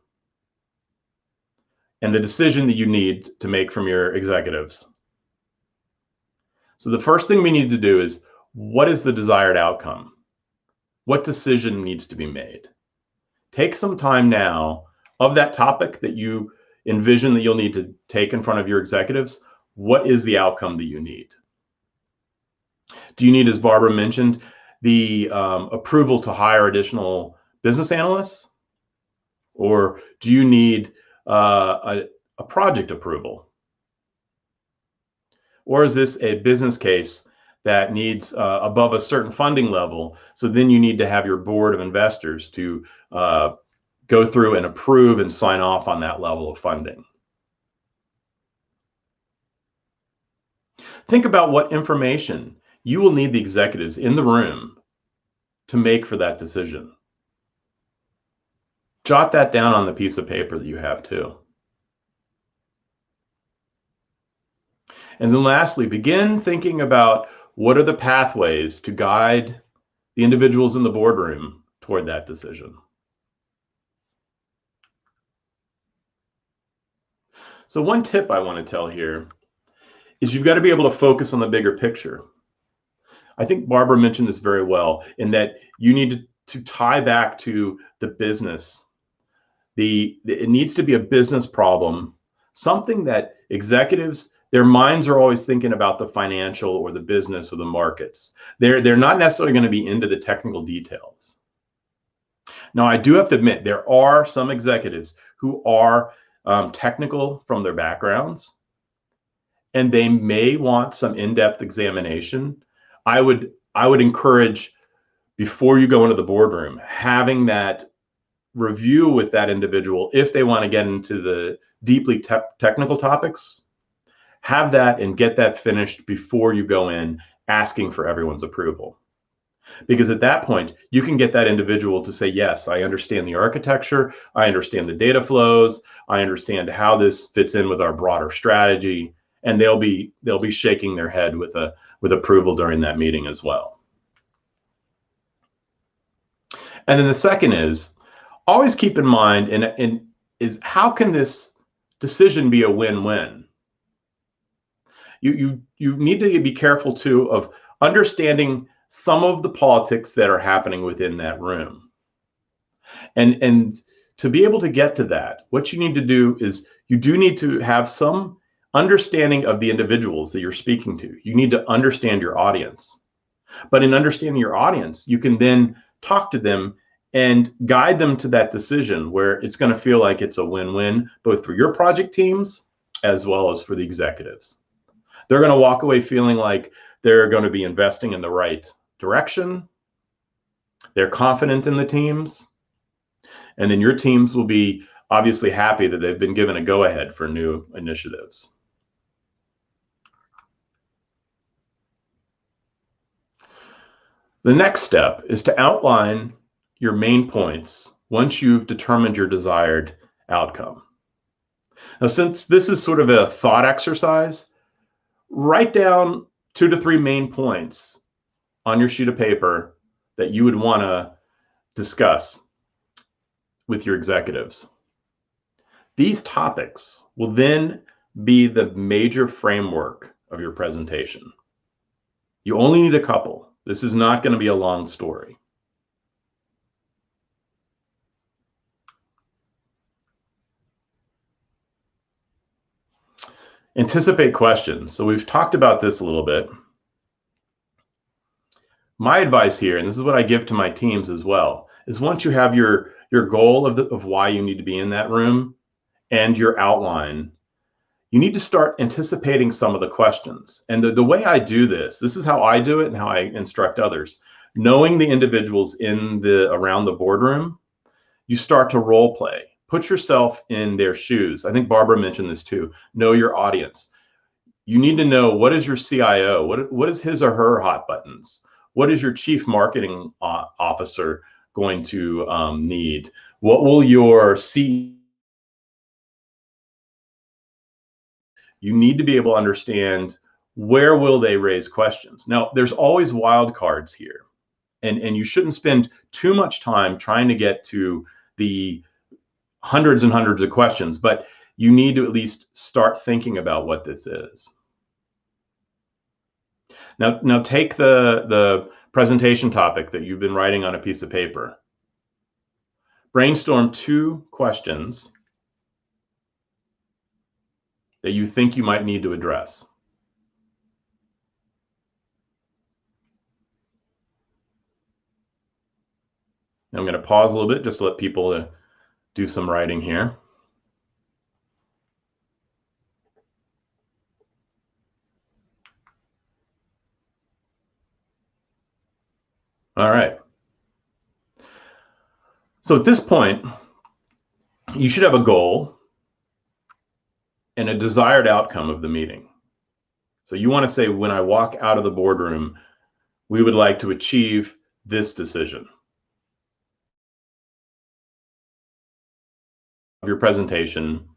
S3: and the decision that you need to make from your executives. So the first thing we need to do is, what is the desired outcome? What decision needs to be made? Take some time now of that topic that you envision that you'll need to take in front of your executives. What is the outcome that you need? Do you need, as Barbara mentioned, the approval to hire additional business analysts? Or do you need a project approval? Or is this a business case that needs above a certain funding level. So then you need to have your board of investors to go through and approve and sign off on that level of funding. Think about what information you will need the executives in the room to make for that decision. Jot that down on the piece of paper that you have too. And then lastly, begin thinking about what are the pathways to guide the individuals in the boardroom toward that decision. So one tip I want to tell here is you've got to be able to focus on the bigger picture. I think Barbara mentioned this very well, in that you need to tie back to the business. It needs to be a business problem, something that executives, their minds are always thinking about the financial or the business or the markets. They're not necessarily going to be into the technical details. Now, I do have to admit, there are some executives who are technical from their backgrounds, and they may want some in-depth examination. I would encourage, before you go into the boardroom, having that review with that individual. If they want to get into the deeply technical topics, have that and get that finished before you go in asking for everyone's approval. Because at that point, you can get that individual to say, yes, I understand the architecture, I understand the data flows, I understand how this fits in with our broader strategy, and they'll be shaking their head with approval during that meeting as well. And then the second is, always keep in mind, is how can this decision be a win-win? You need to be careful too of understanding some of the politics that are happening within that room. And to be able to get to that, what you need to do is you do need to have some understanding of the individuals that you're speaking to. You need to understand your audience. But in understanding your audience, you can then talk to them and guide them to that decision where it's going to feel like it's a win-win, both for your project teams as well as for the executives. They're going to walk away feeling like they're going to be investing in the right direction. They're confident in the teams. And then your teams will be obviously happy that they've been given a go-ahead for new initiatives. The next step is to outline your main points once you've determined your desired outcome. Now, since this is sort of a thought exercise, write down 2 to 3 main points on your sheet of paper that you would want to discuss with your executives. These topics will then be the major framework of your presentation. You only need a couple. This is not going to be a long story. Anticipate questions. So we've talked about this a little bit. My advice here, and this is what I give to my teams as well, is once you have your goal of why you need to be in that room and your outline, you need to start anticipating some of the questions. And the way I do this is how I do it and how I instruct others. Knowing the individuals around the boardroom, you start to role play. Put yourself in their shoes. I think Barbara mentioned this too. Know your audience. You need to know, what is your CIO? What is his or her hot buttons? What is your chief marketing officer going to need? What will your CEO? You need to be able to understand, where will they raise questions? Now, there's always wild cards here, and you shouldn't spend too much time trying to get to the hundreds and hundreds of questions, but you need to at least start thinking about what this is. Now take the presentation topic that you've been writing on a piece of paper. Brainstorm 2 questions that you think you might need to address. I'm going to pause a little bit just to let people do some writing here. So at this point, you should have a goal and a desired outcome of the meeting. So you want to say, when I walk out of the boardroom, we would like to achieve this decision. Of your presentation,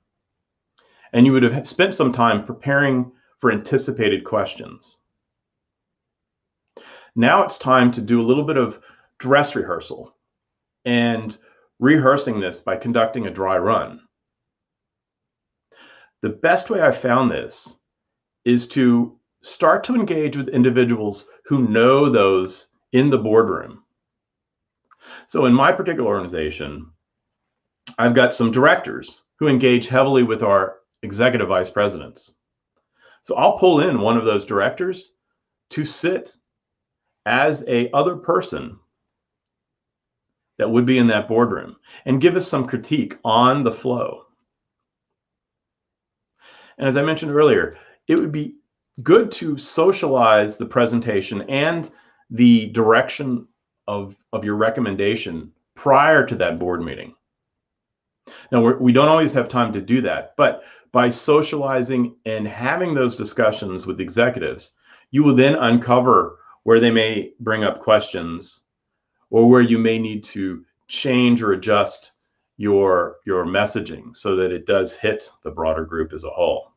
S3: and you would have spent some time preparing for anticipated questions. Now it's time to do a little bit of dress rehearsal and rehearsing this by conducting a dry run. The best way I've found this is to start to engage with individuals who know those in the boardroom. So in my particular organization, I've got some directors who engage heavily with our executive vice presidents. So I'll pull in one of those directors to sit as a other person that would be in that boardroom and give us some critique on the flow. And as I mentioned earlier, it would be good to socialize the presentation and the direction of your recommendation prior to that board meeting. Now, we don't always have time to do that, but by socializing and having those discussions with executives, you will then uncover where they may bring up questions or where you may need to change or adjust your messaging so that it does hit the broader group as a whole.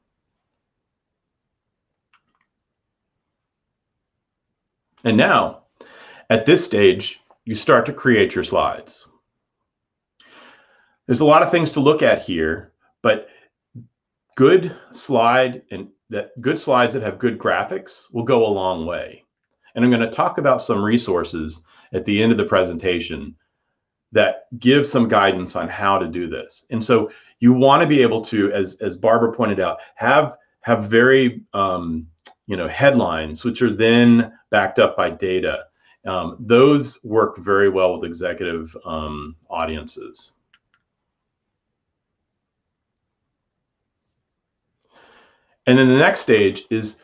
S3: And now, at this stage, you start to create your slides. There's a lot of things to look at here, but good slides that have good graphics will go a long way. And I'm going to talk about some resources at the end of the presentation that give some guidance on how to do this. And so you want to be able to, as Barbara pointed out, have very headlines, which are then backed up by data. Those work very well with executive audiences. And then the next stage is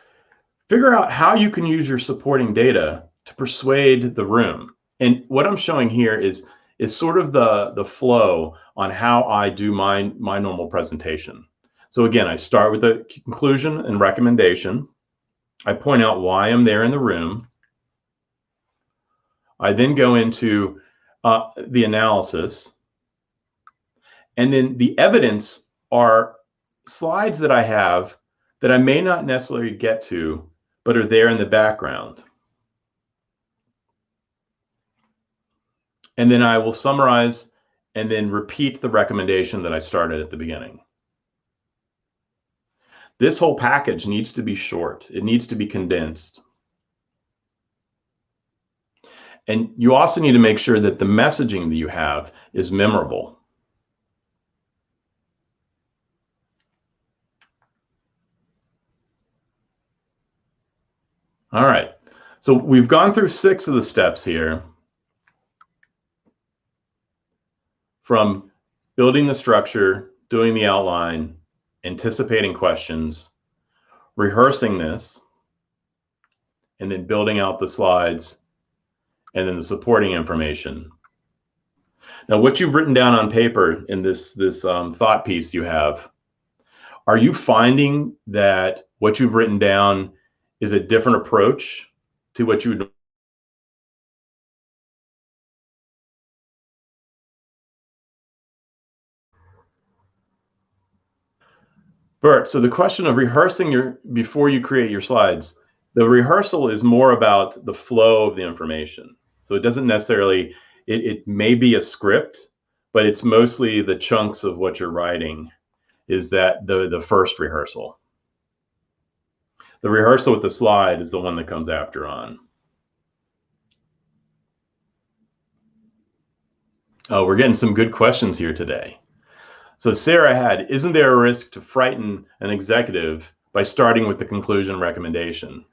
S3: figure out how you can use your supporting data to persuade the room. And what I'm showing here is sort of the flow on how I do my normal presentation. So again, I start with a conclusion and recommendation. I point out why I'm there in the room. I then go into the analysis. And then the evidence are slides that I have that I may not necessarily get to, but are there in the background. And then I will summarize and then repeat the recommendation that I started at the beginning. This whole package needs to be short. It needs to be condensed. And you also need to make sure that the messaging that you have is memorable. All right, so we've gone through 6 of the steps here, from building the structure, doing the outline, anticipating questions, rehearsing this, and then building out the slides, and then the supporting information. Now, what you've written down on paper in this thought piece you have, are you finding that what you've written down is a different approach to what you would? Bert, so the question of rehearsing before you create your slides, the rehearsal is more about the flow of the information. So it doesn't necessarily, it may be a script, but it's mostly the chunks of what you're writing is that the first rehearsal. The rehearsal with the slide is the one that comes after on. Oh, we're getting some good questions here today. So Sarah had, isn't there a risk to frighten an executive by starting with the conclusion recommendation?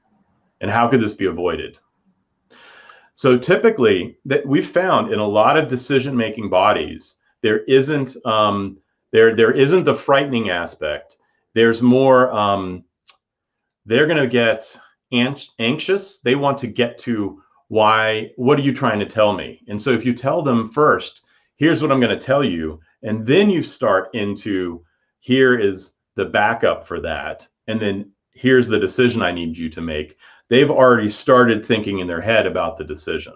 S3: And how could this be avoided? So typically, that we've found in a lot of decision-making bodies, there isn't the frightening aspect. There's more, they're going to get anxious. They want to get to why, what are you trying to tell me? And so if you tell them first, Here's what I'm going to tell you. And then you start into, here is the backup for that. And then here's the decision I need you to make. They've already started thinking in their head about the decision.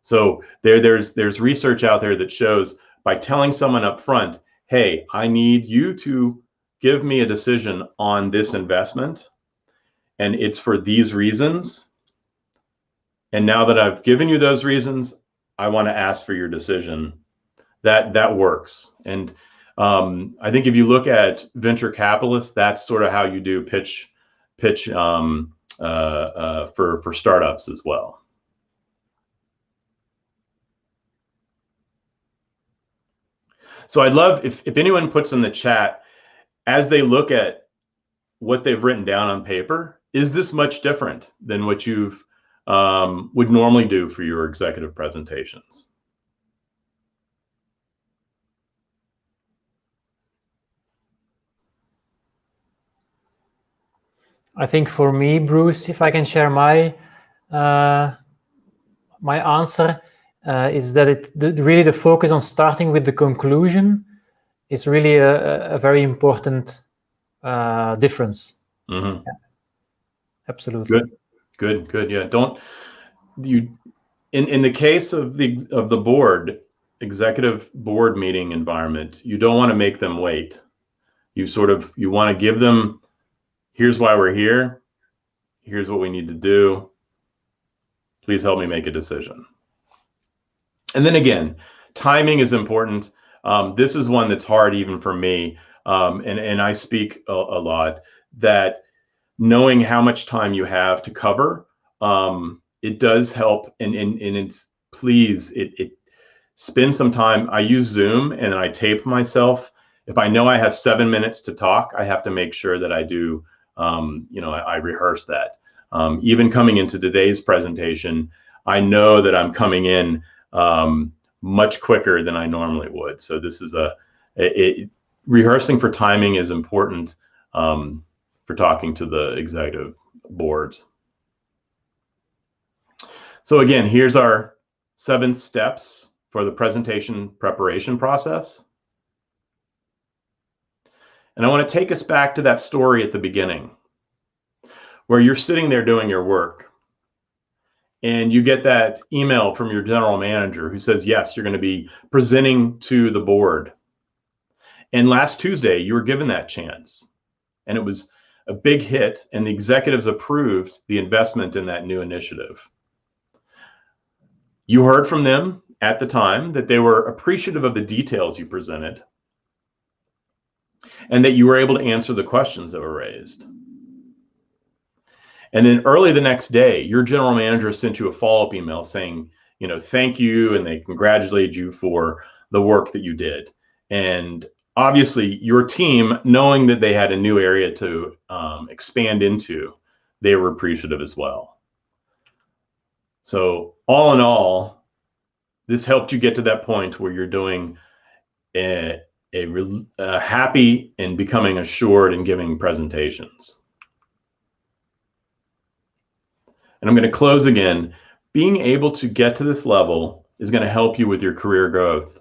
S3: So there's research out there that shows by telling someone up front, hey, I need you to give me a decision on this investment, and it's for these reasons. And now that I've given you those reasons, I want to ask for your decision. That works. And I think if you look at venture capitalists, that's sort of how you do pitch for startups as well. So I'd love if anyone puts in the chat, as they look at what they've written down on paper, is this much different than what you've would normally do for your executive presentations?
S1: I think for me, Bruce, if I can share my my answer, is that really the focus on starting with the conclusion is really a very important difference.
S3: Mm-hmm.
S1: Yeah. Absolutely.
S3: Good. Yeah. Don't you in the case of the board, executive board meeting environment, you don't want to make them wait. You want to give them, here's why we're here. Here's what we need to do. Please help me make a decision. And then again, timing is important. This is one that's hard even for me. And I speak a lot, that knowing how much time you have to cover, it does help. And it's, please, it spend some time. I use Zoom and I tape myself. If I know I have 7 minutes to talk, I have to make sure that I do, I rehearse that. Even coming into today's presentation, I know that I'm coming in much quicker than I normally would. So this is rehearsing for timing is important for talking to the executive boards. So again, here's our 7 steps for the presentation preparation process. And I want to take us back to that story at the beginning, where you're sitting there doing your work and you get that email from your general manager who says, yes, you're going to be presenting to the board. And last Tuesday, you were given that chance. And it was a big hit, and the executives approved the investment in that new initiative. You heard from them at the time that they were appreciative of the details you presented and that you were able to answer the questions that were raised. And then early the next day, your general manager sent you a follow-up email saying, thank you, and they congratulated you for the work that you did. And obviously, your team, knowing that they had a new area to expand into, they were appreciative as well. So all in all, this helped you get to that point where you're doing a happy and becoming assured and giving presentations. And I'm going to close again. Being able to get to this level is going to help you with your career growth.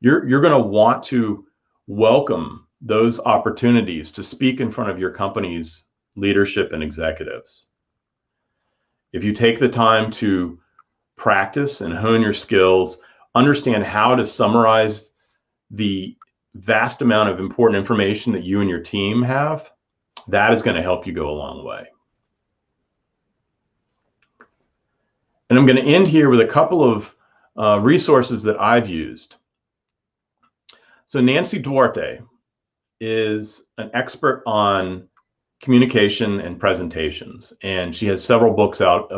S3: You're going to want to welcome those opportunities to speak in front of your company's leadership and executives. If you take the time to practice and hone your skills, understand how to summarize the vast amount of important information that you and your team have, that is going to help you go a long way. And I'm going to end here with a couple of resources that I've used. So Nancy Duarte is an expert on communication and presentations, and she has several books out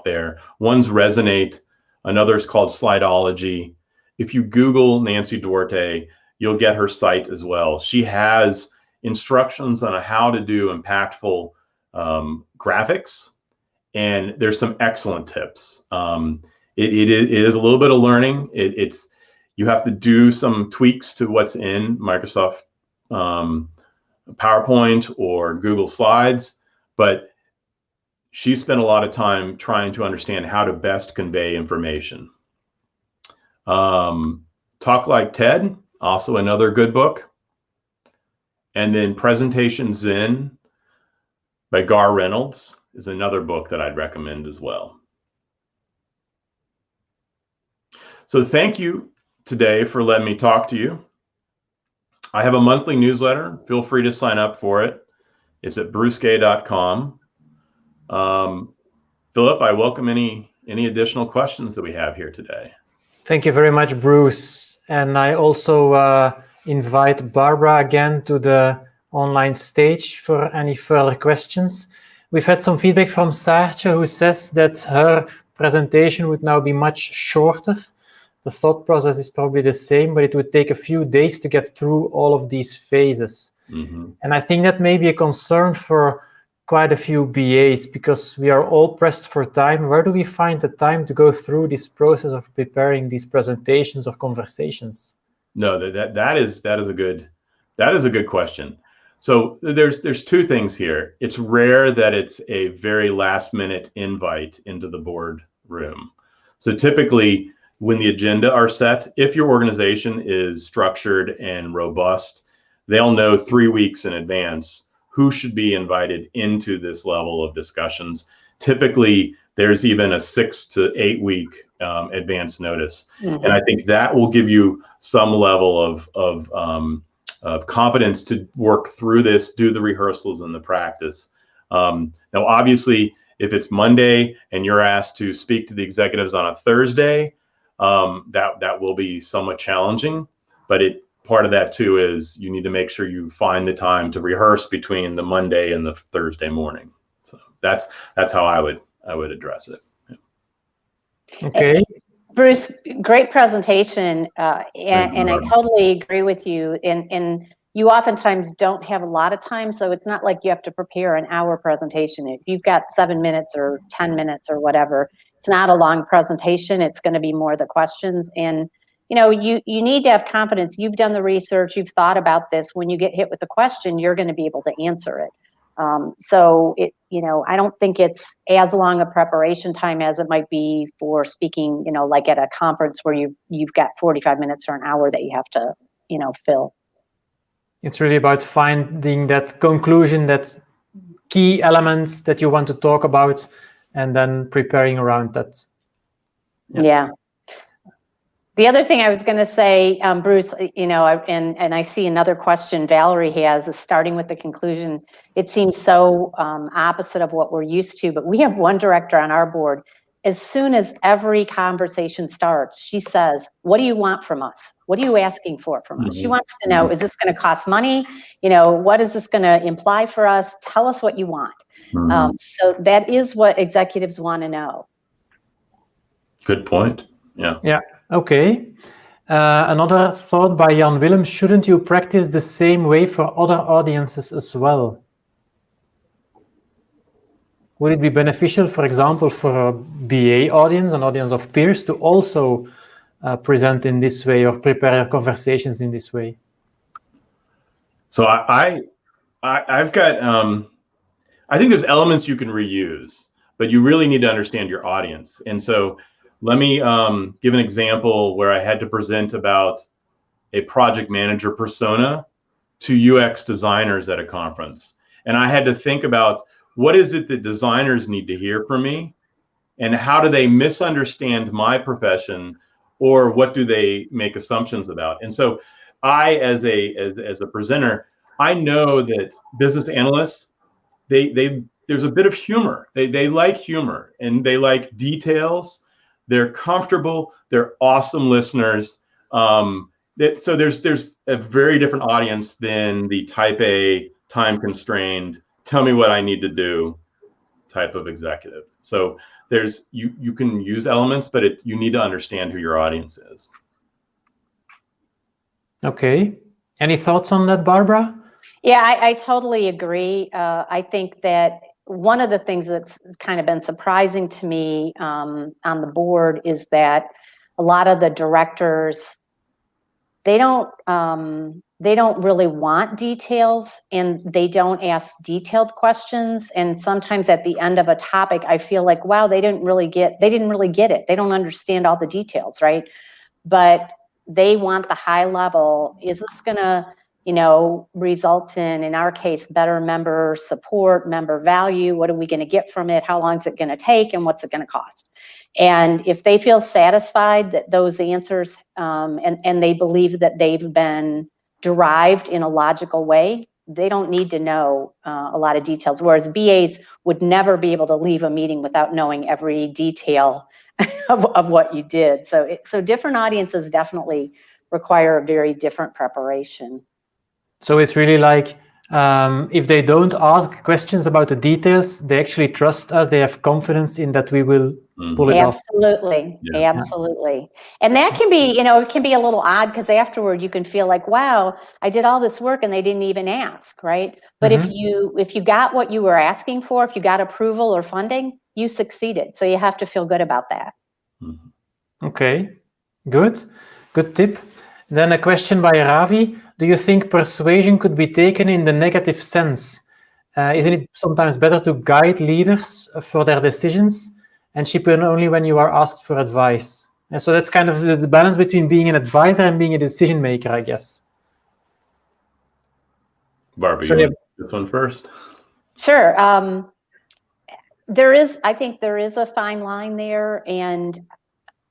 S3: there. One's Resonate, another's called Slideology. If you Google Nancy Duarte, you'll get her site as well. She has instructions on how to do impactful graphics, and there's some excellent tips. It is a little bit of learning. You have to do some tweaks to what's in Microsoft PowerPoint or Google Slides, but she spent a lot of time trying to understand how to best convey information. Talk Like TED, also another good book. And then Presentation Zen by Gar Reynolds is another book that I'd recommend as well. So thank you today for letting me talk to you. I have a monthly newsletter. Feel free to sign up for it. It's at brucegay.com. Philip, I welcome any additional questions that we have here today.
S1: Thank you very much, Bruce. And I also invite Barbara again to the online stage for any further questions. We've had some feedback from Saartje, who says that her presentation would now be much shorter. The thought process is probably the same, but it would take a few days to get through all of these phases. Mm-hmm. And I think that may be a concern for quite a few BAs, because we are all pressed for time. Where do we find the time to go through this process of preparing these presentations or conversations?
S3: No, that is a good question. So there's two things here. It's rare that it's a very last minute invite into the board room. So typically when the agenda are set, if your organization is structured and robust, they'll know 3 weeks in advance who should be invited into this level of discussions. Typically, there's even a 6 to 8 week advance notice. Mm-hmm. And I think that will give you some level of confidence to work through this, do the rehearsals and the practice. Now, obviously, if it's Monday and you're asked to speak to the executives on a Thursday, that will be somewhat challenging, but part of that too is you need to make sure you find the time to rehearse between the Monday and the Thursday morning. So that's how I would address it. Yeah.
S1: Okay.
S2: Bruce, great presentation, and I totally agree with you. And you oftentimes don't have a lot of time, so it's not like you have to prepare an hour presentation. If you've got 7 minutes or 10 minutes or whatever, it's not a long presentation. It's going to be more the questions. And you need to have confidence. You've done the research. You've thought about this. When you get hit with the question, you're going to be able to answer it. So I don't think it's as long a preparation time as it might be for speaking, like at a conference where you've got 45 minutes or an hour that you have to, fill.
S1: It's really about finding that conclusion, that key elements that you want to talk about, and then preparing around that.
S2: Yeah. The other thing I was going to say, Bruce, and I see another question Valerie has, is starting with the conclusion. It seems so opposite of what we're used to, but we have one director on our board. As soon as every conversation starts, she says, "What do you want from us? What are you asking for from us?" Mm-hmm. She wants to know, is this going to cost money? What is this going to imply for us? Tell us what you want. Mm-hmm. So that is what executives want to know.
S3: Good point. Yeah.
S1: Yeah. Okay. Another thought by Jan Willem: shouldn't you practice the same way for other audiences as well? Would it be beneficial, for example, for a BA audience, an audience of peers, to also present in this way or prepare conversations in this way?
S3: So I've got, I think there's elements you can reuse, but you really need to understand your audience. And so let me give an example where I had to present about a project manager persona to UX designers at a conference. And I had to think about, what is it that designers need to hear from me? And how do they misunderstand my profession, or what do they make assumptions about? And so I, as a presenter, I know that business analysts, there's a bit of humor. They like humor and they like details. They're comfortable. They're awesome listeners. So there's a very different audience than the type A, time constrained, tell me what I need to do type of executive. So there's you can use elements, but you need to understand who your audience is.
S1: Okay. Any thoughts on that, Barbara?
S2: Yeah, I totally agree. I think that one of the things that's kind of been surprising to me on the board is that a lot of the directors, they don't really want details, and they don't ask detailed questions. And sometimes at the end of a topic, I feel like, wow, they didn't really get it. They don't understand all the details, right? but they want the high level. Is this going to, result in our case, better member support, member value? What are we going to get from it? How long is it going to take? And what's it going to cost? And if they feel satisfied that those answers, and they believe that they've been derived in a logical way, they don't need to know a lot of details. Whereas BAs would never be able to leave a meeting without knowing every detail of what you did. So different audiences definitely require a very different preparation.
S1: So it's really like, if they don't ask questions about the details, they actually trust us. They have confidence in that we will pull it off.
S2: Absolutely. Yeah. Absolutely. And that can be, it can be a little odd because afterward you can feel like, wow, I did all this work and they didn't even ask, right? But if you got what you were asking for, if you got approval or funding, you succeeded. So you have to feel good about that.
S1: Okay, good tip. Then a question by Ravi. Do you think persuasion could be taken in the negative sense? Isn't it sometimes better to guide leaders for their decisions and chip in only when you are asked for advice? And so that's kind of the balance between being an advisor and being a decision maker, I guess.
S3: Barbara, you want this one first?
S2: Sure. I think there is a fine line there,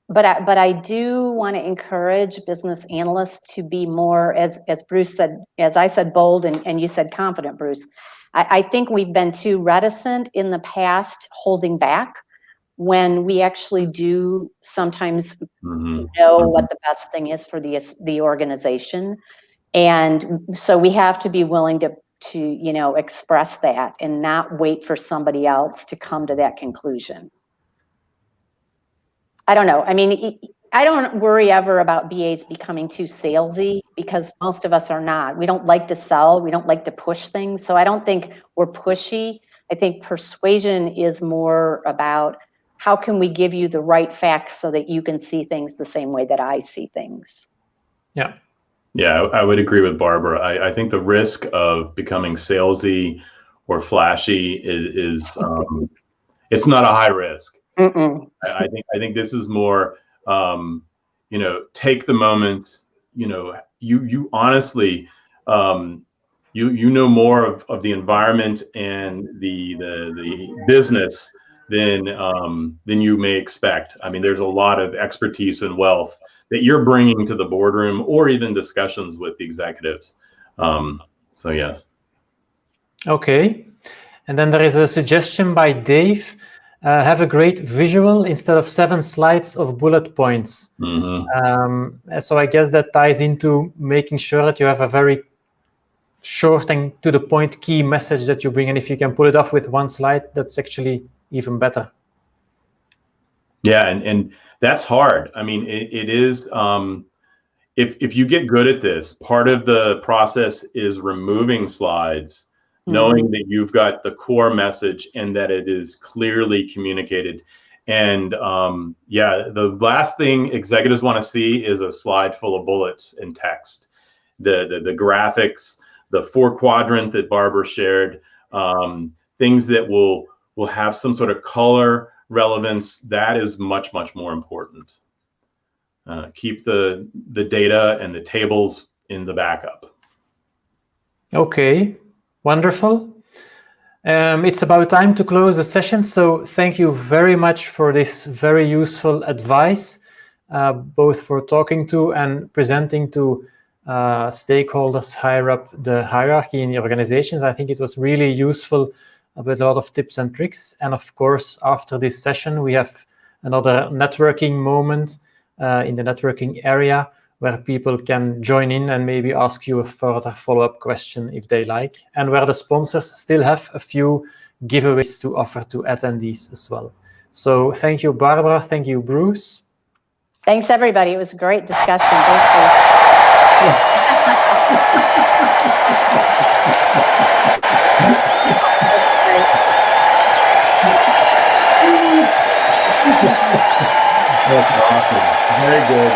S2: but I do want to encourage business analysts to be more, as Bruce said, as I said, bold, and you said confident, Bruce. I think we've been too reticent in the past, holding back, when we actually do sometimes know what the best thing is for the organization. And so we have to be willing to express that and not wait for somebody else to come to that conclusion. I don't know. I mean, I don't worry ever about BAs becoming too salesy, because most of us are not. We don't like to sell. We don't like to push things. So I don't think we're pushy. I think persuasion is more about how can we give you the right facts so that you can see things the same way that I see things.
S1: Yeah.
S3: Yeah, I would agree with Barbara. I think the risk of becoming salesy or flashy is it's not a high risk. I think this is more, take the moment. You honestly, you know more of the environment and the business than you may expect. I mean, there's a lot of expertise and wealth that you're bringing to the boardroom, or even discussions with the executives. So yes. Okay.
S1: And then there is a suggestion by Dave. Have a great visual instead of 7 slides of bullet points. So I guess that ties into making sure that you have a very short and to the point key message that you bring. And if you can pull it off with 1 slide, that's actually even better.
S3: Yeah, and that's hard. I mean, it is, if you get good at this, part of the process is removing slides, knowing that you've got the core message and that it is clearly communicated. And the last thing executives want to see is a slide full of bullets and text. The graphics, the 4-quadrant that Barbara shared, things that will have some sort of color relevance, that is much, much more important. Keep the data and the tables in the backup.
S1: Okay, wonderful. It's about time to close the session. So thank you very much for this very useful advice, both for talking to and presenting to stakeholders higher up the hierarchy in the organizations. I think it was really useful with a lot of tips and tricks. And of course, after this session, we have another networking moment in the networking area where people can join in and maybe ask you a further follow-up question if they like, and where the sponsors still have a few giveaways to offer to attendees as well. So thank you, Barbara. Thank you, Bruce.
S2: Thanks, everybody. It was a great discussion. Thanks, Bruce.
S3: That's awesome. Very good.